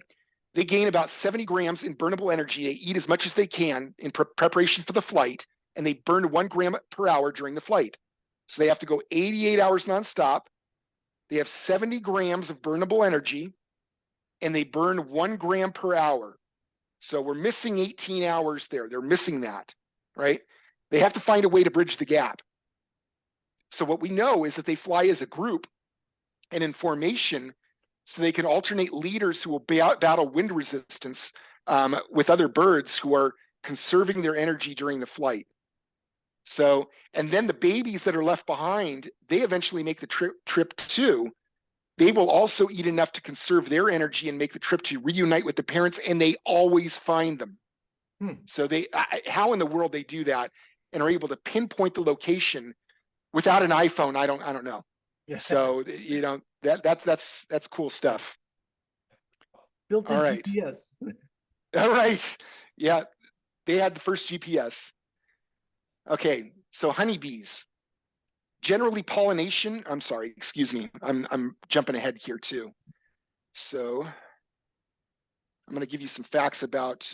they gain about 70 grams in burnable energy. They eat as much as they can in preparation for the flight, and they burn 1 gram per hour during the flight. So they have to go 88 hours nonstop. They have 70 grams of burnable energy, and they burn 1 gram per hour. So we're missing 18 hours there. They're missing that, right? They have to find a way to bridge the gap. So what we know is that they fly as a group and in formation, so they can alternate leaders who will battle wind resistance with other birds who are conserving their energy during the flight. So, and then the babies that are left behind, they eventually make the trip too. They will also eat enough to conserve their energy and make the trip to reunite with the parents, and they always find them. So how in the world they do that and are able to pinpoint the location without an iPhone, I don't know. Yeah. So that's cool stuff. Built-in All right. GPS. All right. Yeah, they had the first GPS. Okay, so honeybees. Generally pollination, I'm sorry, excuse me. I'm jumping ahead here too. So I'm going to give you some facts about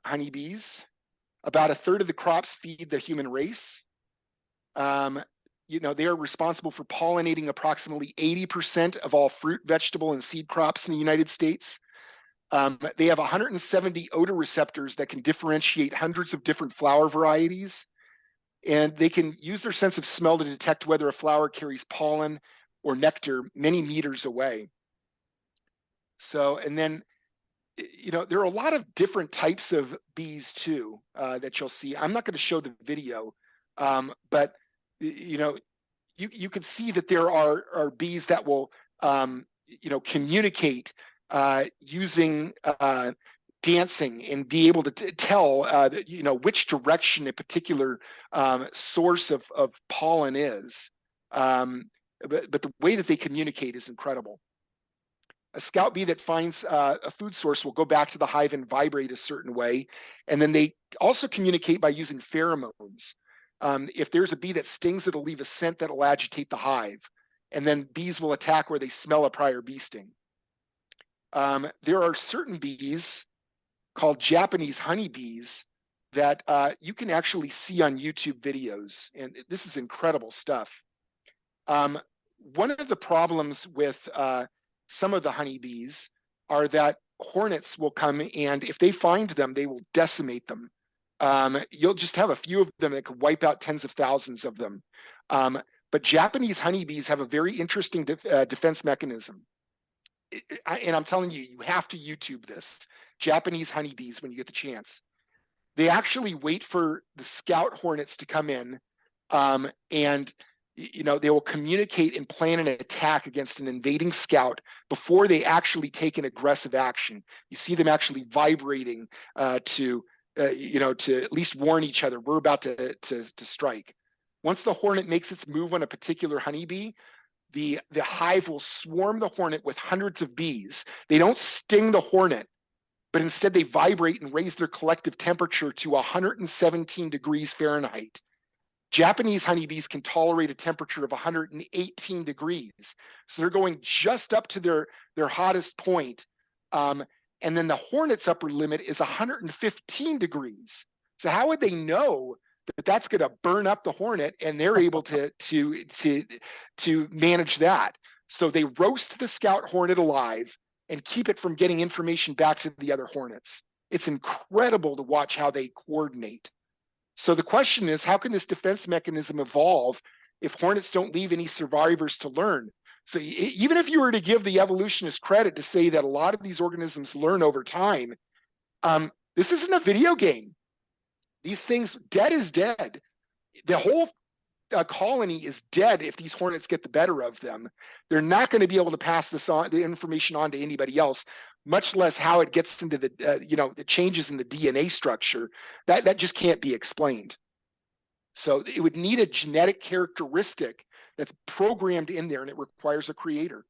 honeybees. About a third of the crops feed the human race. They are responsible for pollinating approximately 80% of all fruit, vegetable, and seed crops in the United States. They have 170 odor receptors that can differentiate hundreds of different flower varieties. And they can use their sense of smell to detect whether a flower carries pollen or nectar many meters away. So, and then, there are a lot of different types of bees too that you'll see. I'm not going to show the video, but you can see that there are bees that will communicate using dancing and be able to tell which direction a particular source of pollen is. But the way that they communicate is incredible. A scout bee that finds a food source will go back to the hive and vibrate a certain way. And then they also communicate by using pheromones. If there's a bee that stings, it'll leave a scent that'll agitate the hive. And then bees will attack where they smell a prior bee sting. There are certain bees called Japanese honeybees that you can actually see on YouTube videos. And this is incredible stuff. One of the problems with some of the honeybees are that hornets will come, and if they find them, they will decimate them. You'll just have a few of them that could wipe out tens of thousands of them. But Japanese honeybees have a very interesting defense mechanism. And I'm telling you, you have to YouTube this. Japanese honeybees, when you get the chance. They actually wait for the scout hornets to come in, and they will communicate and plan an attack against an invading scout before they actually take an aggressive action. You see them actually vibrating to at least warn each other, we're about to strike. Once the hornet makes its move on a particular honeybee, the hive will swarm the hornet with hundreds of bees. They don't sting the hornet, but instead they vibrate and raise their collective temperature to 117 degrees Fahrenheit. Japanese honeybees can tolerate a temperature of 118 degrees. So they're going just up to their hottest point. And then the hornet's upper limit is 115 degrees. So how would they know that that's going to burn up the hornet, and they're able to manage that? So they roast the scout hornet alive and keep it from getting information back to the other hornets. It's incredible to watch how they coordinate. So the question is, how can this defense mechanism evolve if hornets don't leave any survivors to learn? So even if you were to give the evolutionists credit to say that a lot of these organisms learn over time, this isn't a video game. These things, dead is dead. The whole colony is dead if these hornets get the better of them. They're not going to be able to pass the information on to anybody else, much less how it gets into the changes in the DNA structure. That just can't be explained. So it would need a genetic characteristic that's programmed in there, and it requires a creator.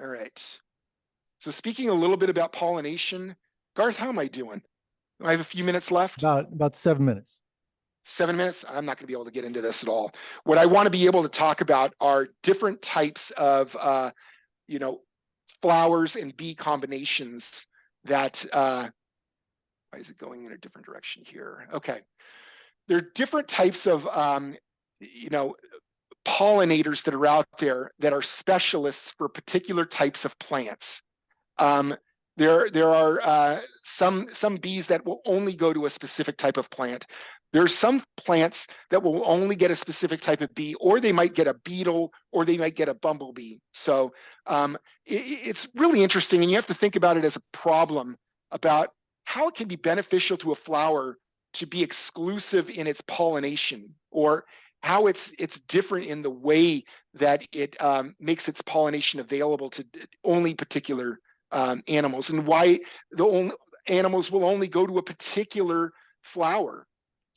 All right. So speaking a little bit about pollination, Garth, how am I doing? I have a few minutes left. About 7 minutes. 7 minutes? I'm not going to be able to get into this at all. What I want to be able to talk about are different types of, flowers and bee combinations that, why is it going in a different direction here? Okay. There are different types of, pollinators that are out there that are specialists for particular types of plants. There are some bees that will only go to a specific type of plant. There are some plants that will only get a specific type of bee, or they might get a beetle, or they might get a bumblebee. So it's really interesting, and you have to think about it as a problem about how it can be beneficial to a flower to be exclusive in its pollination, or how it's different in the way that it makes its pollination available to only particular animals, and why animals will only go to a particular flower.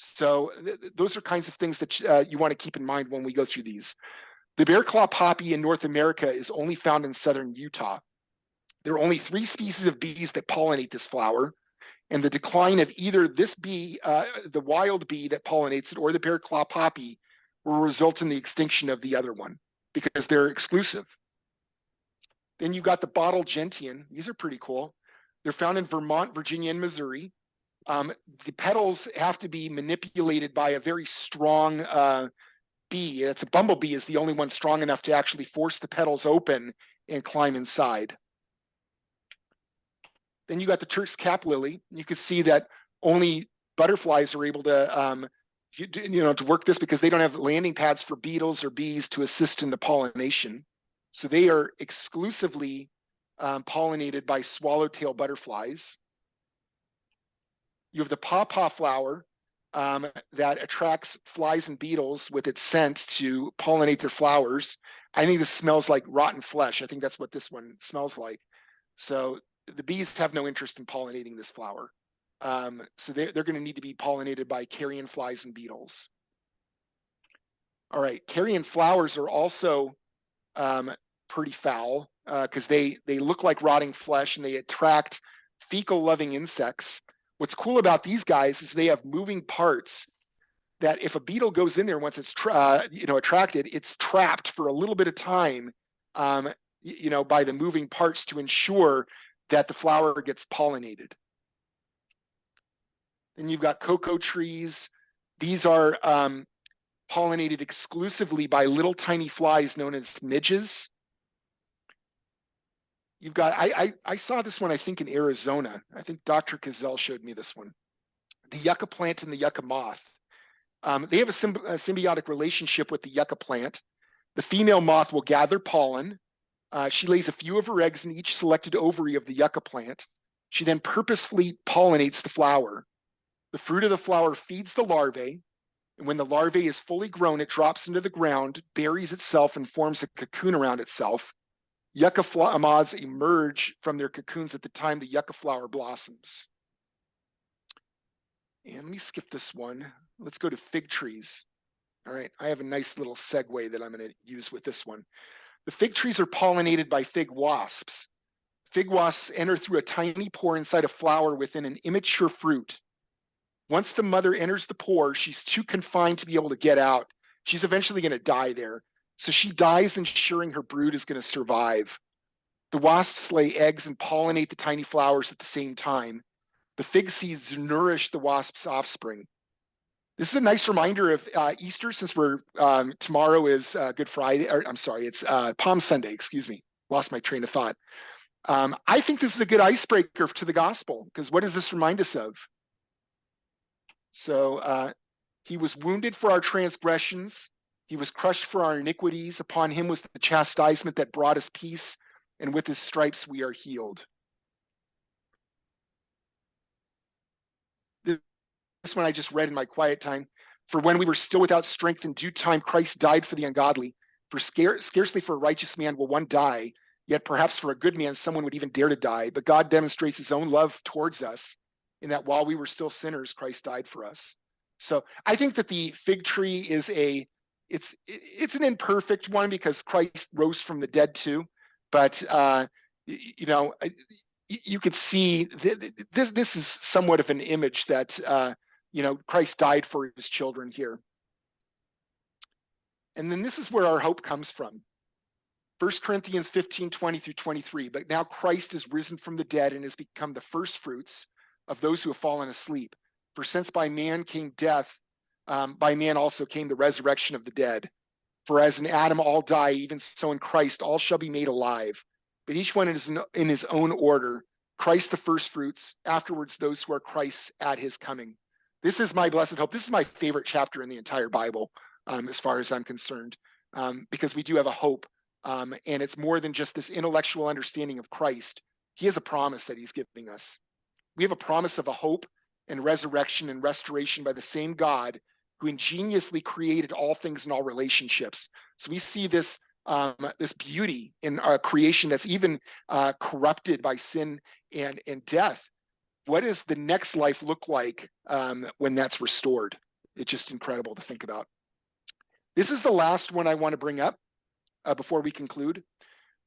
So those are kinds of things that you want to keep in mind when we go through these. The bear claw poppy in North America is only found in southern Utah. There are only 3 species of bees that pollinate this flower, and the decline of either this bee, the wild bee that pollinates it, or the bear claw poppy will result in the extinction of the other one because they're exclusive. Then you've got the bottle gentian. These are pretty cool. They're found in Vermont, Virginia, and Missouri. The petals have to be manipulated by a very strong bee. It's a bumblebee is the only one strong enough to actually force the petals open and climb inside. Then you got the Turk's cap lily. You can see that only butterflies are able to to work this because they don't have landing pads for beetles or bees to assist in the pollination. So they are exclusively pollinated by swallowtail butterflies. You have the pawpaw flower that attracts flies and beetles with its scent to pollinate their flowers. I think this smells like rotten flesh. I think that's what this one smells like. So the bees have no interest in pollinating this flower. So they're going to need to be pollinated by carrion flies and beetles. All right, carrion flowers are also pretty foul because they look like rotting flesh and they attract fecal-loving insects. What's cool about these guys is they have moving parts that if a beetle goes in there once it's attracted, it's trapped for a little bit of time, by the moving parts to ensure that the flower gets pollinated. Then you've got cocoa trees. These are pollinated exclusively by little tiny flies known as midges. You've got, I saw this one, I think, in Arizona. I think Dr. Cazell showed me this one. The yucca plant and the yucca moth. They have a symbiotic relationship with the yucca plant. The female moth will gather pollen. She lays a few of her eggs in each selected ovary of the yucca plant. She then purposefully pollinates the flower. The fruit of the flower feeds the larvae, and when the larvae is fully grown, it drops into the ground, buries itself, and forms a cocoon around itself. Yucca moths emerge from their cocoons at the time the yucca flower blossoms. And let me skip this one. Let's go to fig trees. All right, I have a nice little segue that I'm going to use with this one. The fig trees are pollinated by fig wasps. Fig wasps enter through a tiny pore inside a flower within an immature fruit. Once the mother enters the pore, she's too confined to be able to get out. She's eventually going to die there. So she dies, ensuring her brood is going to survive. The wasps lay eggs and pollinate the tiny flowers at the same time. The fig seeds nourish the wasp's offspring. This is a nice reminder of Easter, since tomorrow is Good Friday. Or, I'm sorry, it's Palm Sunday. Excuse me, lost my train of thought. I think this is a good icebreaker to the gospel, because what does this remind us of? So he was wounded for our transgressions. He was crushed for our iniquities. Upon him was the chastisement that brought us peace, and with his stripes we are healed. This one I just read in my quiet time. For when we were still without strength, in due time Christ died for the ungodly. For scarcely for a righteous man will one die, yet perhaps for a good man someone would even dare to die. But God demonstrates his own love towards us, in that while we were still sinners, Christ died for us. So I think that the fig tree is it's an imperfect one, because Christ rose from the dead too. But you could see this is somewhat of an image that Christ died for his children here. And then this is where our hope comes from. 1 Corinthians 15:20-23. But now Christ is risen from the dead and has become the first fruits of those who have fallen asleep. For since by man came death, by man also came the resurrection of the dead. For as in Adam all die, even so in Christ all shall be made alive. But each one is in his own order. Christ the first fruits, afterwards those who are Christ's at his coming. This is my blessed hope. This is my favorite chapter in the entire Bible, as far as I'm concerned, because we do have a hope. And it's more than just this intellectual understanding of Christ. He has a promise that he's giving us. We have a promise of a hope and resurrection and restoration by the same God who ingeniously created all things and all relationships. So we see this beauty in our creation that's even corrupted by sin and death. What does the next life look like when that's restored? It's just incredible to think about. This is the last one I want to bring up before we conclude.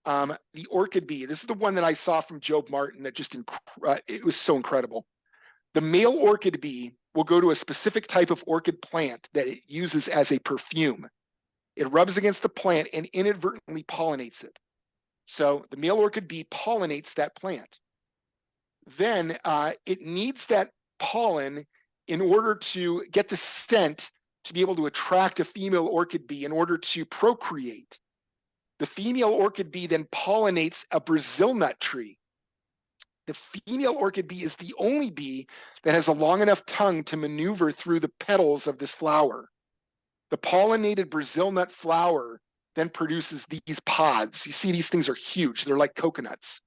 The orchid bee. This is the one that I saw from Job Martin that just it was so incredible. The male orchid bee will go to a specific type of orchid plant that it uses as a perfume. It rubs against the plant and inadvertently pollinates it. So the male orchid bee pollinates that plant. Then it needs that pollen in order to get the scent to be able to attract a female orchid bee in order to procreate. The female orchid bee then pollinates a Brazil nut tree. The female orchid bee is the only bee that has a long enough tongue to maneuver through the petals of this flower. The pollinated Brazil nut flower then produces these pods. You see, these things are huge. They're like coconuts.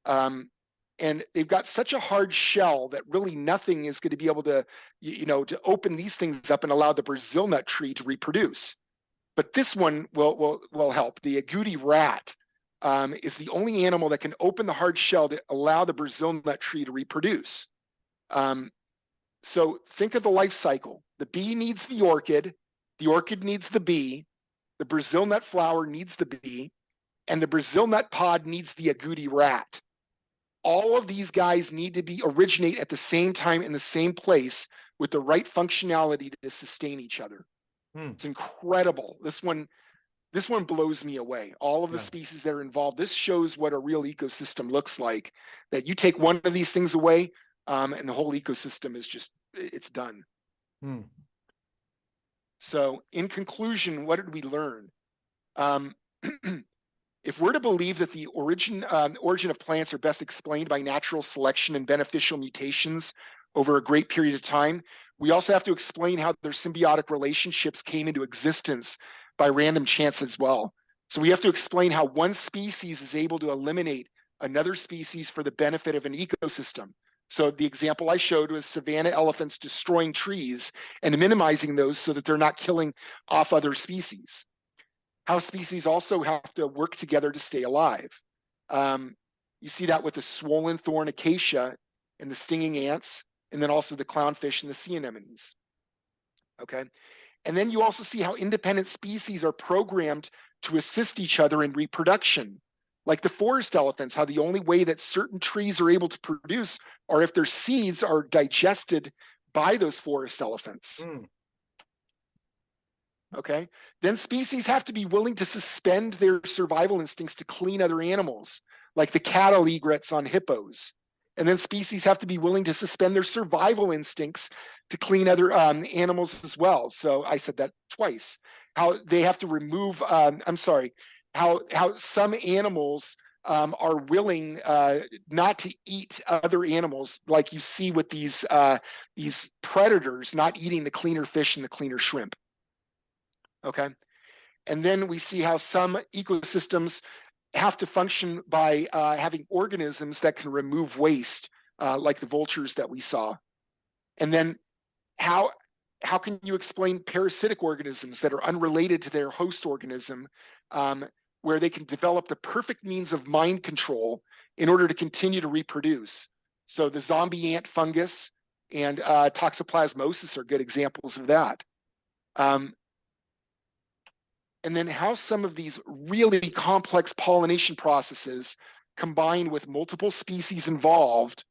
And they've got such a hard shell that really nothing is going to be able to, to open these things up and allow the Brazil nut tree to reproduce. But this one will help. The agouti rat is the only animal that can open the hard shell to allow the Brazil nut tree to reproduce. So think of the life cycle. The bee needs the orchid needs the Brazil nut flower needs the bee, and the Brazil nut pod needs the agouti rat. All of these guys need to originate at the same time in the same place with the right functionality to sustain each other. It's incredible. This one blows me away. All of the species that are involved. This shows what a real ecosystem looks like. That you take one of these things away, and the whole ecosystem is it's done. So in conclusion, what did we learn? If we're to believe that the origin of plants are best explained by natural selection and beneficial mutations over a great period of time, we also have to explain how their symbiotic relationships came into existence by random chance as well. So we have to explain how one species is able to eliminate another species for the benefit of an ecosystem. So the example I showed was savanna elephants destroying trees and minimizing those so that they're not killing off other species. How species also have to work together to stay alive. You see that with the swollen thorn acacia and the stinging ants, and then also the clownfish and the sea anemones. Okay. And then you also see how independent species are programmed to assist each other in reproduction. Like the forest elephants, how the only way that certain trees are able to produce are if their seeds are digested by those forest elephants. Okay. Then species have to be willing to suspend their survival instincts to clean other animals, like the cattle egrets on hippos. And then species have to be willing to suspend their survival instincts to clean other animals as well. So I said that twice. How they have to remove, how some animals are willing not to eat other animals, like you see with these predators not eating the cleaner fish and the cleaner shrimp. Okay. And then we see how some ecosystems have to function by having organisms that can remove waste, like the vultures that we saw. And then how can you explain parasitic organisms that are unrelated to their host organism, where they can develop the perfect means of mind control in order to continue to reproduce? So the zombie ant fungus and toxoplasmosis are good examples of that. And then how some of these really complex pollination processes combine with multiple species involved,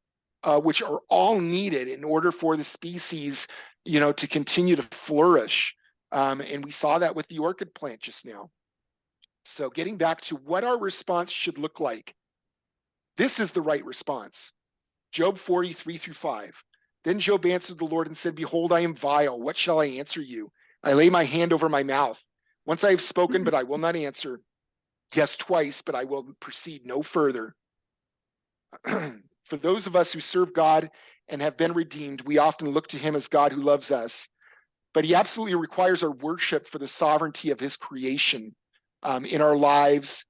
which are all needed in order for the species, to continue to flourish. And we saw that with the orchid plant just now. So getting back to what our response should look like. This is the right response. Job 40:3-5. Then Job answered the Lord and said, "Behold, I am vile. What shall I answer you? I lay my hand over my mouth. Once I have spoken, but I will not answer. Yes, twice, but I will proceed no further." For those of us who serve God and have been redeemed, we often look to him as God who loves us. But he absolutely requires our worship for the sovereignty of his creation in our lives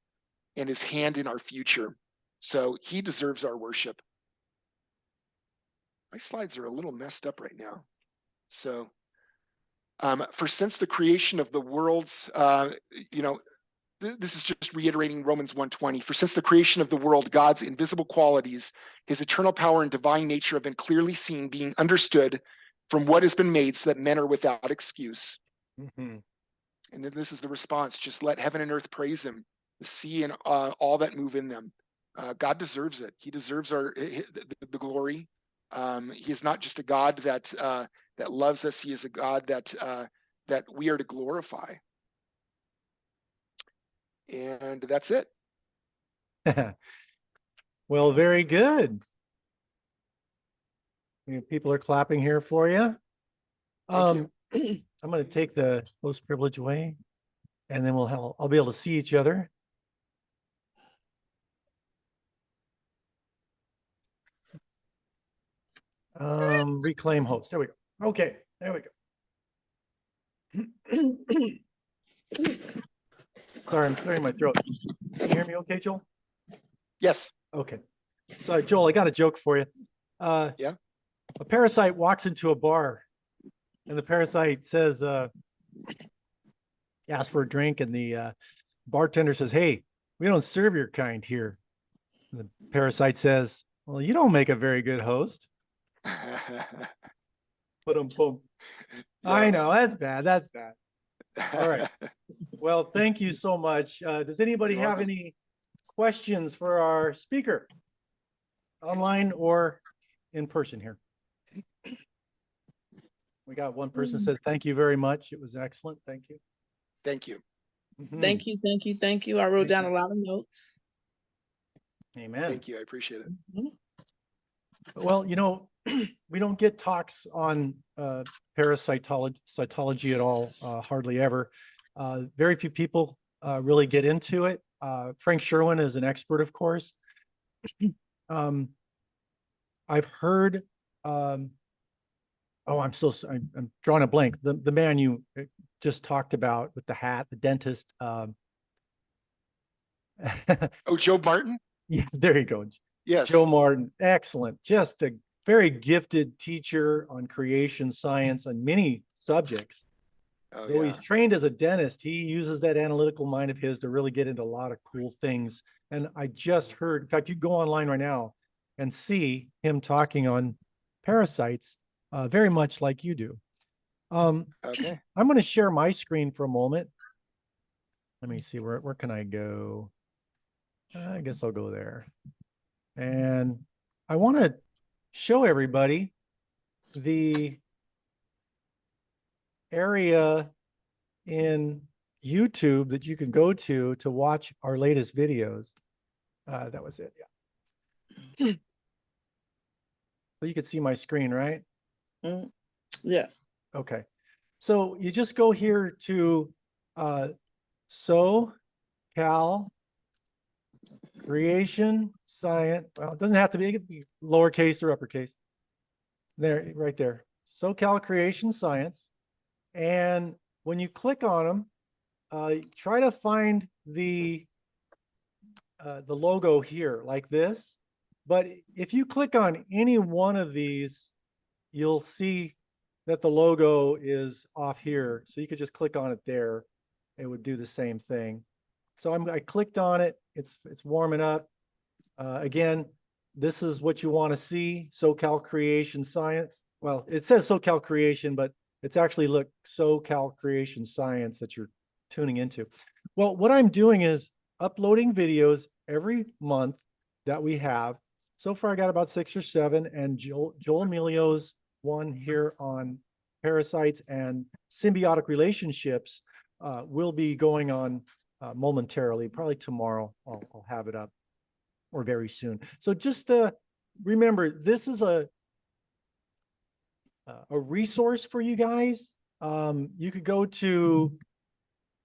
and his hand in our future. So he deserves our worship. My slides are a little messed up right now. So for since the creation of the worlds, this is just reiterating Romans 1:20. For since the creation of the world, God's invisible qualities, his eternal power and divine nature have been clearly seen, being understood from what has been made, so that men are without excuse. And then this is the response: just let heaven and earth praise him, the sea and all that move in them. God deserves it. He deserves the glory. He is not just a God that loves us. He is a God that we are to glorify. And that's it. Well, very good. People are clapping here for you. I'm going to take the host privilege away, and then I'll be able to see each other. Reclaim host. There we go. Okay, there we go. Sorry, I'm clearing my throat. Can you hear me okay, Joel? Yes. Okay. So, Joel, I got a joke for you. Yeah. A parasite walks into a bar, and the parasite says, asks for a drink, and the bartender says, "Hey, We don't serve your kind here. The parasite says, well, you don't make a very good host. Boom. I Yeah. know, that's bad. That's bad. All right. Well, thank you so much. Does anybody You're have welcome. any questions for our speaker, online or in person here? We got one person says, thank you very much. It was excellent. Thank you. Thank you. Thank you, thank you, thank you. I wrote Thank down you. a lot of notes. Amen. Thank you. I appreciate it. Mhm. Well, we don't get talks on parasitology at all, hardly ever. Very few people really get into it. Frank Sherwin is an expert, of course. I've heard, oh, I'm drawing a blank. The man you just talked about with the hat, the dentist. Oh, Joe Martin? Yeah, there you go. Yes. Joe Martin, excellent. Just a very gifted teacher on creation science on many subjects. Oh, Though yeah. he's trained as a dentist, he uses that analytical mind of his to really get into a lot of cool things. And I just heard, in fact, you go online right now and see him talking on parasites, very much like you do. Okay. I'm going to share my screen for a moment. Let me see, where can I go? I guess I'll go there. And I want to show everybody the area in YouTube that you can go to watch our latest videos. That was it. Yeah. So you could see my screen, right? Mm, yes. Okay. So you just go here to SoCal Creation Science. Well, it doesn't have to be, it could be lowercase or uppercase. There, right there. SoCal Creation Science. And when you click on them, try to find the logo here like this. But if you click on any one of these, you'll see that the logo is off here. So you could just click on it there. It would do the same thing. So I clicked on it. It's warming up. Again, this is what you want to see. SoCal Creation Science. Well, it says SoCal Creation, but it's actually, look, SoCal Creation Science that you're tuning into. Well, what I'm doing is uploading videos every month that we have. So far, I got about 6 or 7, and Joel Emilio's one here on parasites and symbiotic relationships will be going on momentarily, probably tomorrow. I'll have it up, or very soon. So just remember, this is a resource for you guys. You could go to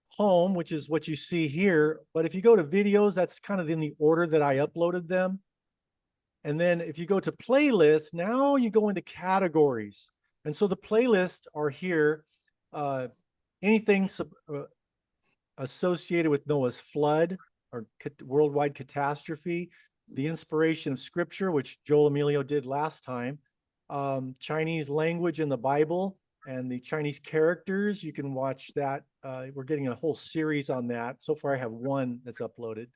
home, which is what you see here. But if you go to videos, that's kind of in the order that I uploaded them. And then if you go to playlists, now you go into categories. And so the playlists are here. Anything associated with Noah's flood or worldwide catastrophe, the inspiration of scripture, which Joel Emilio did last time, Chinese language in the Bible, and the Chinese characters. You can watch that. We're getting a whole series on that. So far, I have one that's uploaded.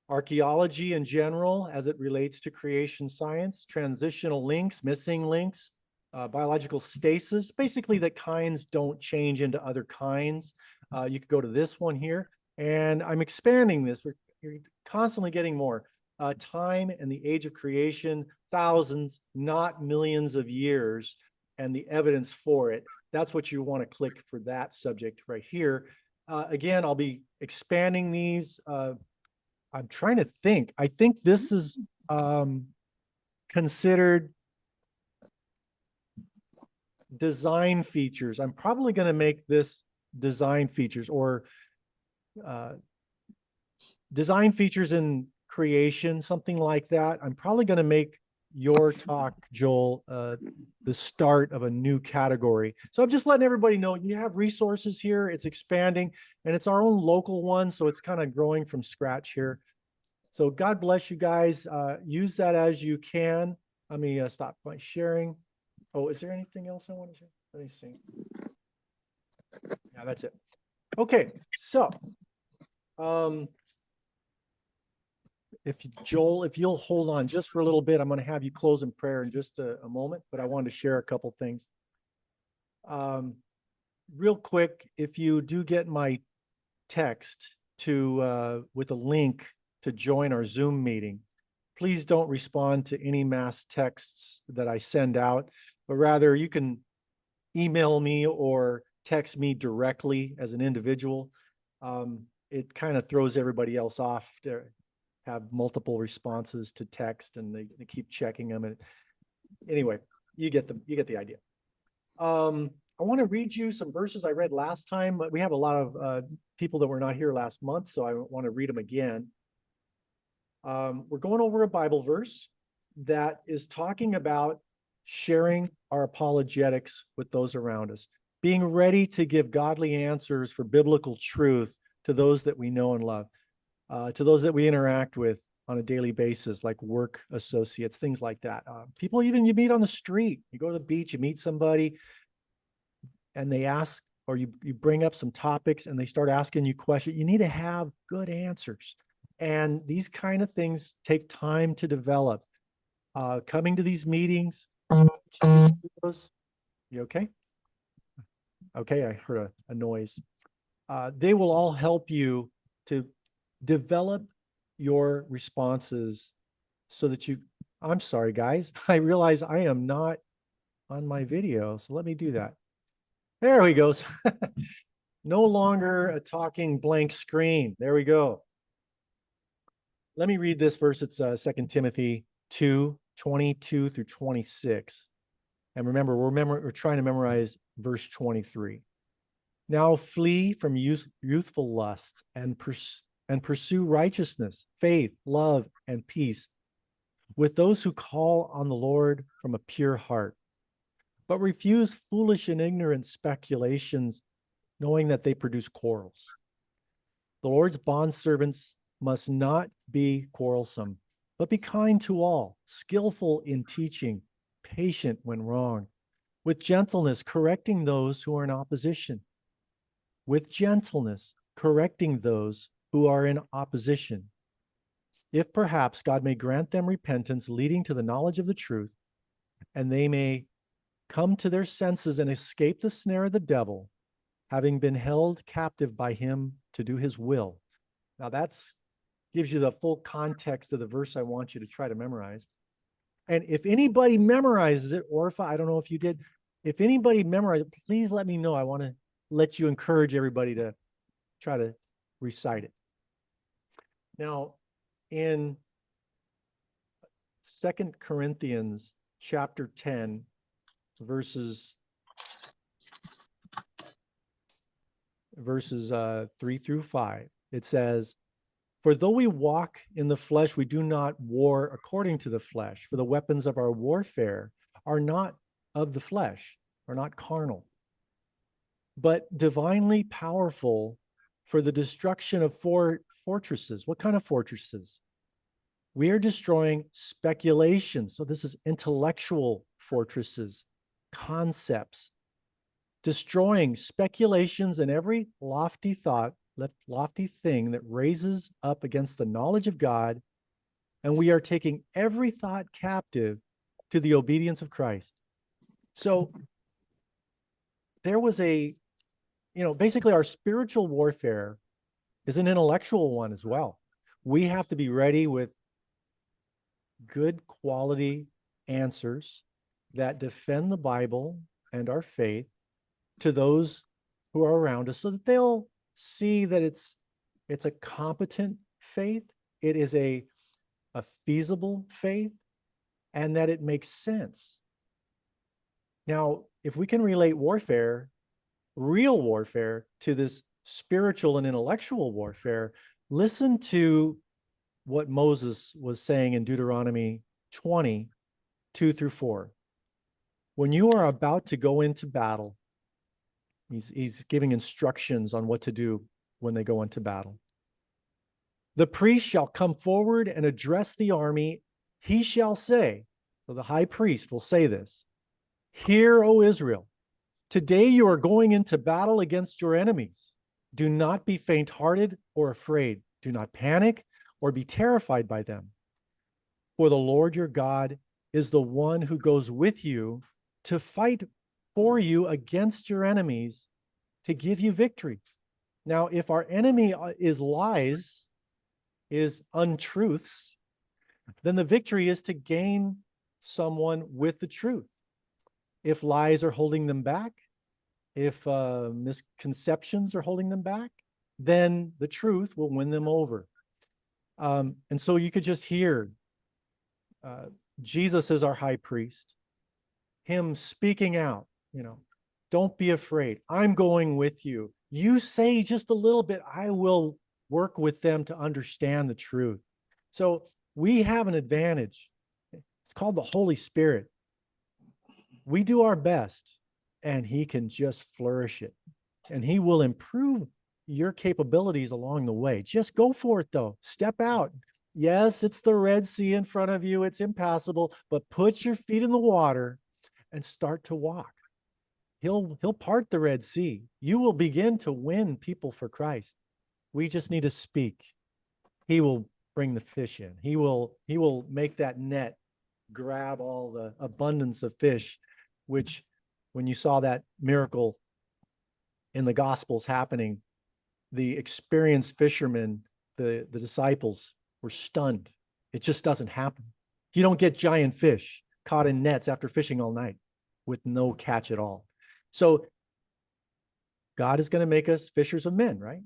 Archaeology in general, as it relates to creation science, transitional links, missing links, biological stasis, basically that kinds don't change into other kinds. You could go to this one here, and I'm expanding this. You're constantly getting more. Time and the age of creation, thousands, not millions of years, and the evidence for it. That's what you want to click for that subject right here. Again, I'll be expanding these. I'm trying to think. I think this is considered design features. I'm probably going to make this design features, or uh, design features in creation, something like that. I'm probably going to make your talk, Joel, the start of a new category. So I'm just letting everybody know you have resources here. It's expanding, and it's our own local one. So it's kind of growing from scratch here. So God bless you guys. Use that as you can. Let me stop my sharing. Oh, is there anything else I want to share? Let me see. Yeah, that's it. Okay, so Joel, if you'll hold on just for a little bit, I'm going to have you close in prayer in just a moment, but I wanted to share a couple things. Real quick, if you do get my text with a link to join our Zoom meeting, please don't respond to any mass texts that I send out, but rather you can email me or text me directly as an individual. It kind of throws everybody else off to have multiple responses to text, and they keep checking them. And anyway, you get the idea. I want to read you some verses I read last time. We have a lot of people that were not here last month, so I want to read them again. We're going over a Bible verse that is talking about sharing our apologetics with those around us, being ready to give godly answers for biblical truth to those that we know and love, to those that we interact with on a daily basis, like work associates, things like that. People even you meet on the street, you go to the beach, you meet somebody, and they ask, or you bring up some topics and they start asking you questions. You need to have good answers. And these kind of things take time to develop. Coming to these meetings, you okay? Okay, I heard a noise. They will all help you to develop your responses so that I'm sorry, guys. I realize I am not on my video, so let me do that. There he goes. No longer a talking blank screen. There we go. Let me read this verse. It's 2 Timothy 2:22 through 26. And remember, we're trying to memorize verse 23. Now flee from youthful lust and pursue righteousness, faith, love, and peace with those who call on the Lord from a pure heart. But refuse foolish and ignorant speculations, knowing that they produce quarrels. The Lord's bondservants must not be quarrelsome, but be kind to all, skillful in teaching, patient when wrong, with gentleness correcting those who are in opposition. With gentleness correcting those who are in opposition, if perhaps God may grant them repentance leading to the knowledge of the truth, and they may come to their senses and escape the snare of the devil, having been held captive by him to do his will. Now that's gives you the full context of the verse I want you to try to memorize. And if anybody memorizes it, or if I don't know if you did, if anybody memorized it, please let me know. I want to let you encourage everybody to try to recite it. Now, in 2 Corinthians chapter 10, verses 3 through 5, it says, "For though we walk in the flesh, we do not war according to the flesh. For the weapons of our warfare are not of the flesh, are not carnal, but divinely powerful for the destruction of fortresses." What kind of fortresses? We are destroying speculations. So this is intellectual fortresses, concepts, destroying speculations and every lofty thought, lofty thing that raises up against the knowledge of God. And we are taking every thought captive to the obedience of Christ. So there was basically our spiritual warfare is an intellectual one as well. We have to be ready with good quality answers that defend the Bible and our faith to those who are around us, so that they'll see that it's a competent faith, it is a feasible faith, and that it makes sense. Now, if we can relate warfare, real warfare, to this spiritual and intellectual warfare, listen to what Moses was saying in Deuteronomy 20:2 through 4. When you are about to go into battle, he's giving instructions on what to do when they go into battle. "The priest shall come forward and address the army. He shall say," so the high priest will say this, "Hear, O Israel, today you are going into battle against your enemies. Do not be faint-hearted or afraid. Do not panic or be terrified by them. For the Lord your God is the one who goes with you to fight for you against your enemies to give you victory. Now, if our enemy is lies, is untruths, then the victory is to gain someone with the truth. If lies are holding them back, if misconceptions are holding them back, then the truth will win them over. And so you could just hear Jesus as our high priest, him speaking out, don't be afraid. I'm going with you. You say just a little bit, I will work with them to understand the truth. So we have an advantage. It's called the Holy Spirit. We do our best and he can just flourish it. And he will improve your capabilities along the way. Just go for it though. Step out. Yes, it's the Red Sea in front of you. It's impassable, but put your feet in the water and start to walk. He'll part the Red Sea. You will begin to win people for Christ. We just need to speak. He will bring the fish in. He will make that net grab all the abundance of fish, which when you saw that miracle in the Gospels happening, the experienced fishermen, the disciples were stunned. It just doesn't happen. You don't get giant fish caught in nets after fishing all night with no catch at all. So God is going to make us fishers of men, right?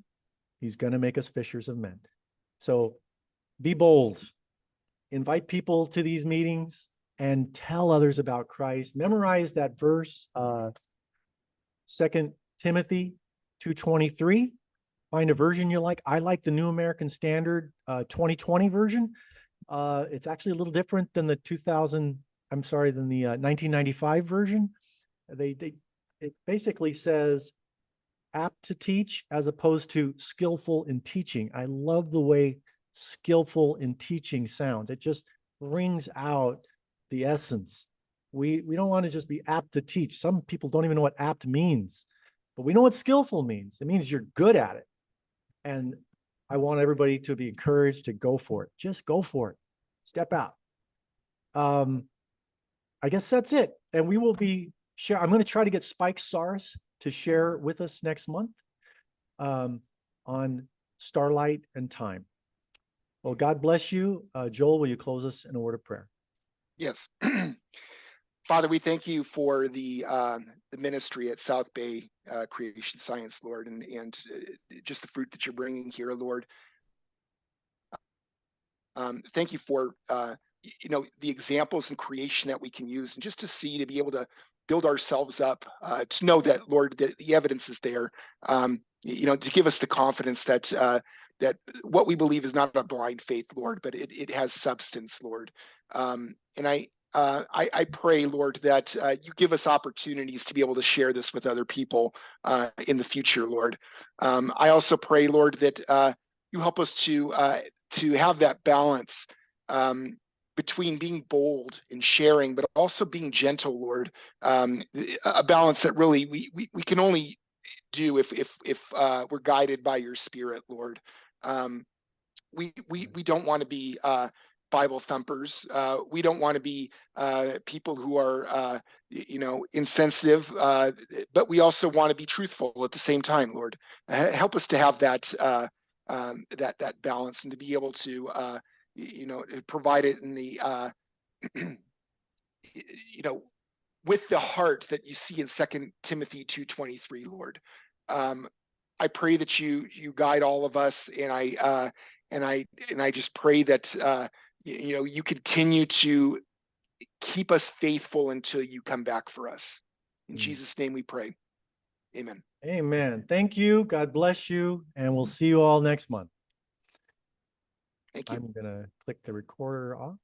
He's going to make us fishers of men. So be bold. Invite people to these meetings and tell others about Christ. Memorize that verse, 2 Timothy 2:23. Find a version you like. I like the New American Standard 2020 version. It's actually a little different than the 1995 version. It basically says apt to teach as opposed to skillful in teaching. I love the way skillful in teaching sounds. It just brings out the essence. We don't want to just be apt to teach. Some people don't even know what apt means, but we know what skillful means. It means you're good at it. And I want everybody to be encouraged to go for it. Just go for it. Step out. I guess that's it. And we will be I'm going to try to get Spike Sars to share with us next month on Starlight and Time. Well, God bless you. Joel, will you close us in a word of prayer? Yes. Father, we thank you for the ministry at South Bay Creation Science, Lord, and just the fruit that you're bringing here, Lord. Thank you for the examples in creation that we can use, and just to see, to be able to build ourselves up, to know that, Lord, that the evidence is there, to give us the confidence that that what we believe is not a blind faith, Lord, but it has substance, Lord. And I pray, Lord, that you give us opportunities to be able to share this with other people in the future, Lord. I also pray, Lord, that you help us to have that balance between being bold and sharing, but also being gentle, Lord. A balance that really we can only do if we're guided by your Spirit, Lord. We don't want to be Bible thumpers. We don't want to be people who are insensitive, but we also want to be truthful at the same time, Lord. Help us to have that that balance, and to be able to provide it in the with the heart that you see in 2 Timothy 2:23, Lord. I pray that you guide all of us, and I just pray that you continue to keep us faithful until you come back for us. In Jesus' name we pray. Amen. Amen. Thank you. God bless you. And we'll see you all next month. Thank you. I'm going to click the recorder off.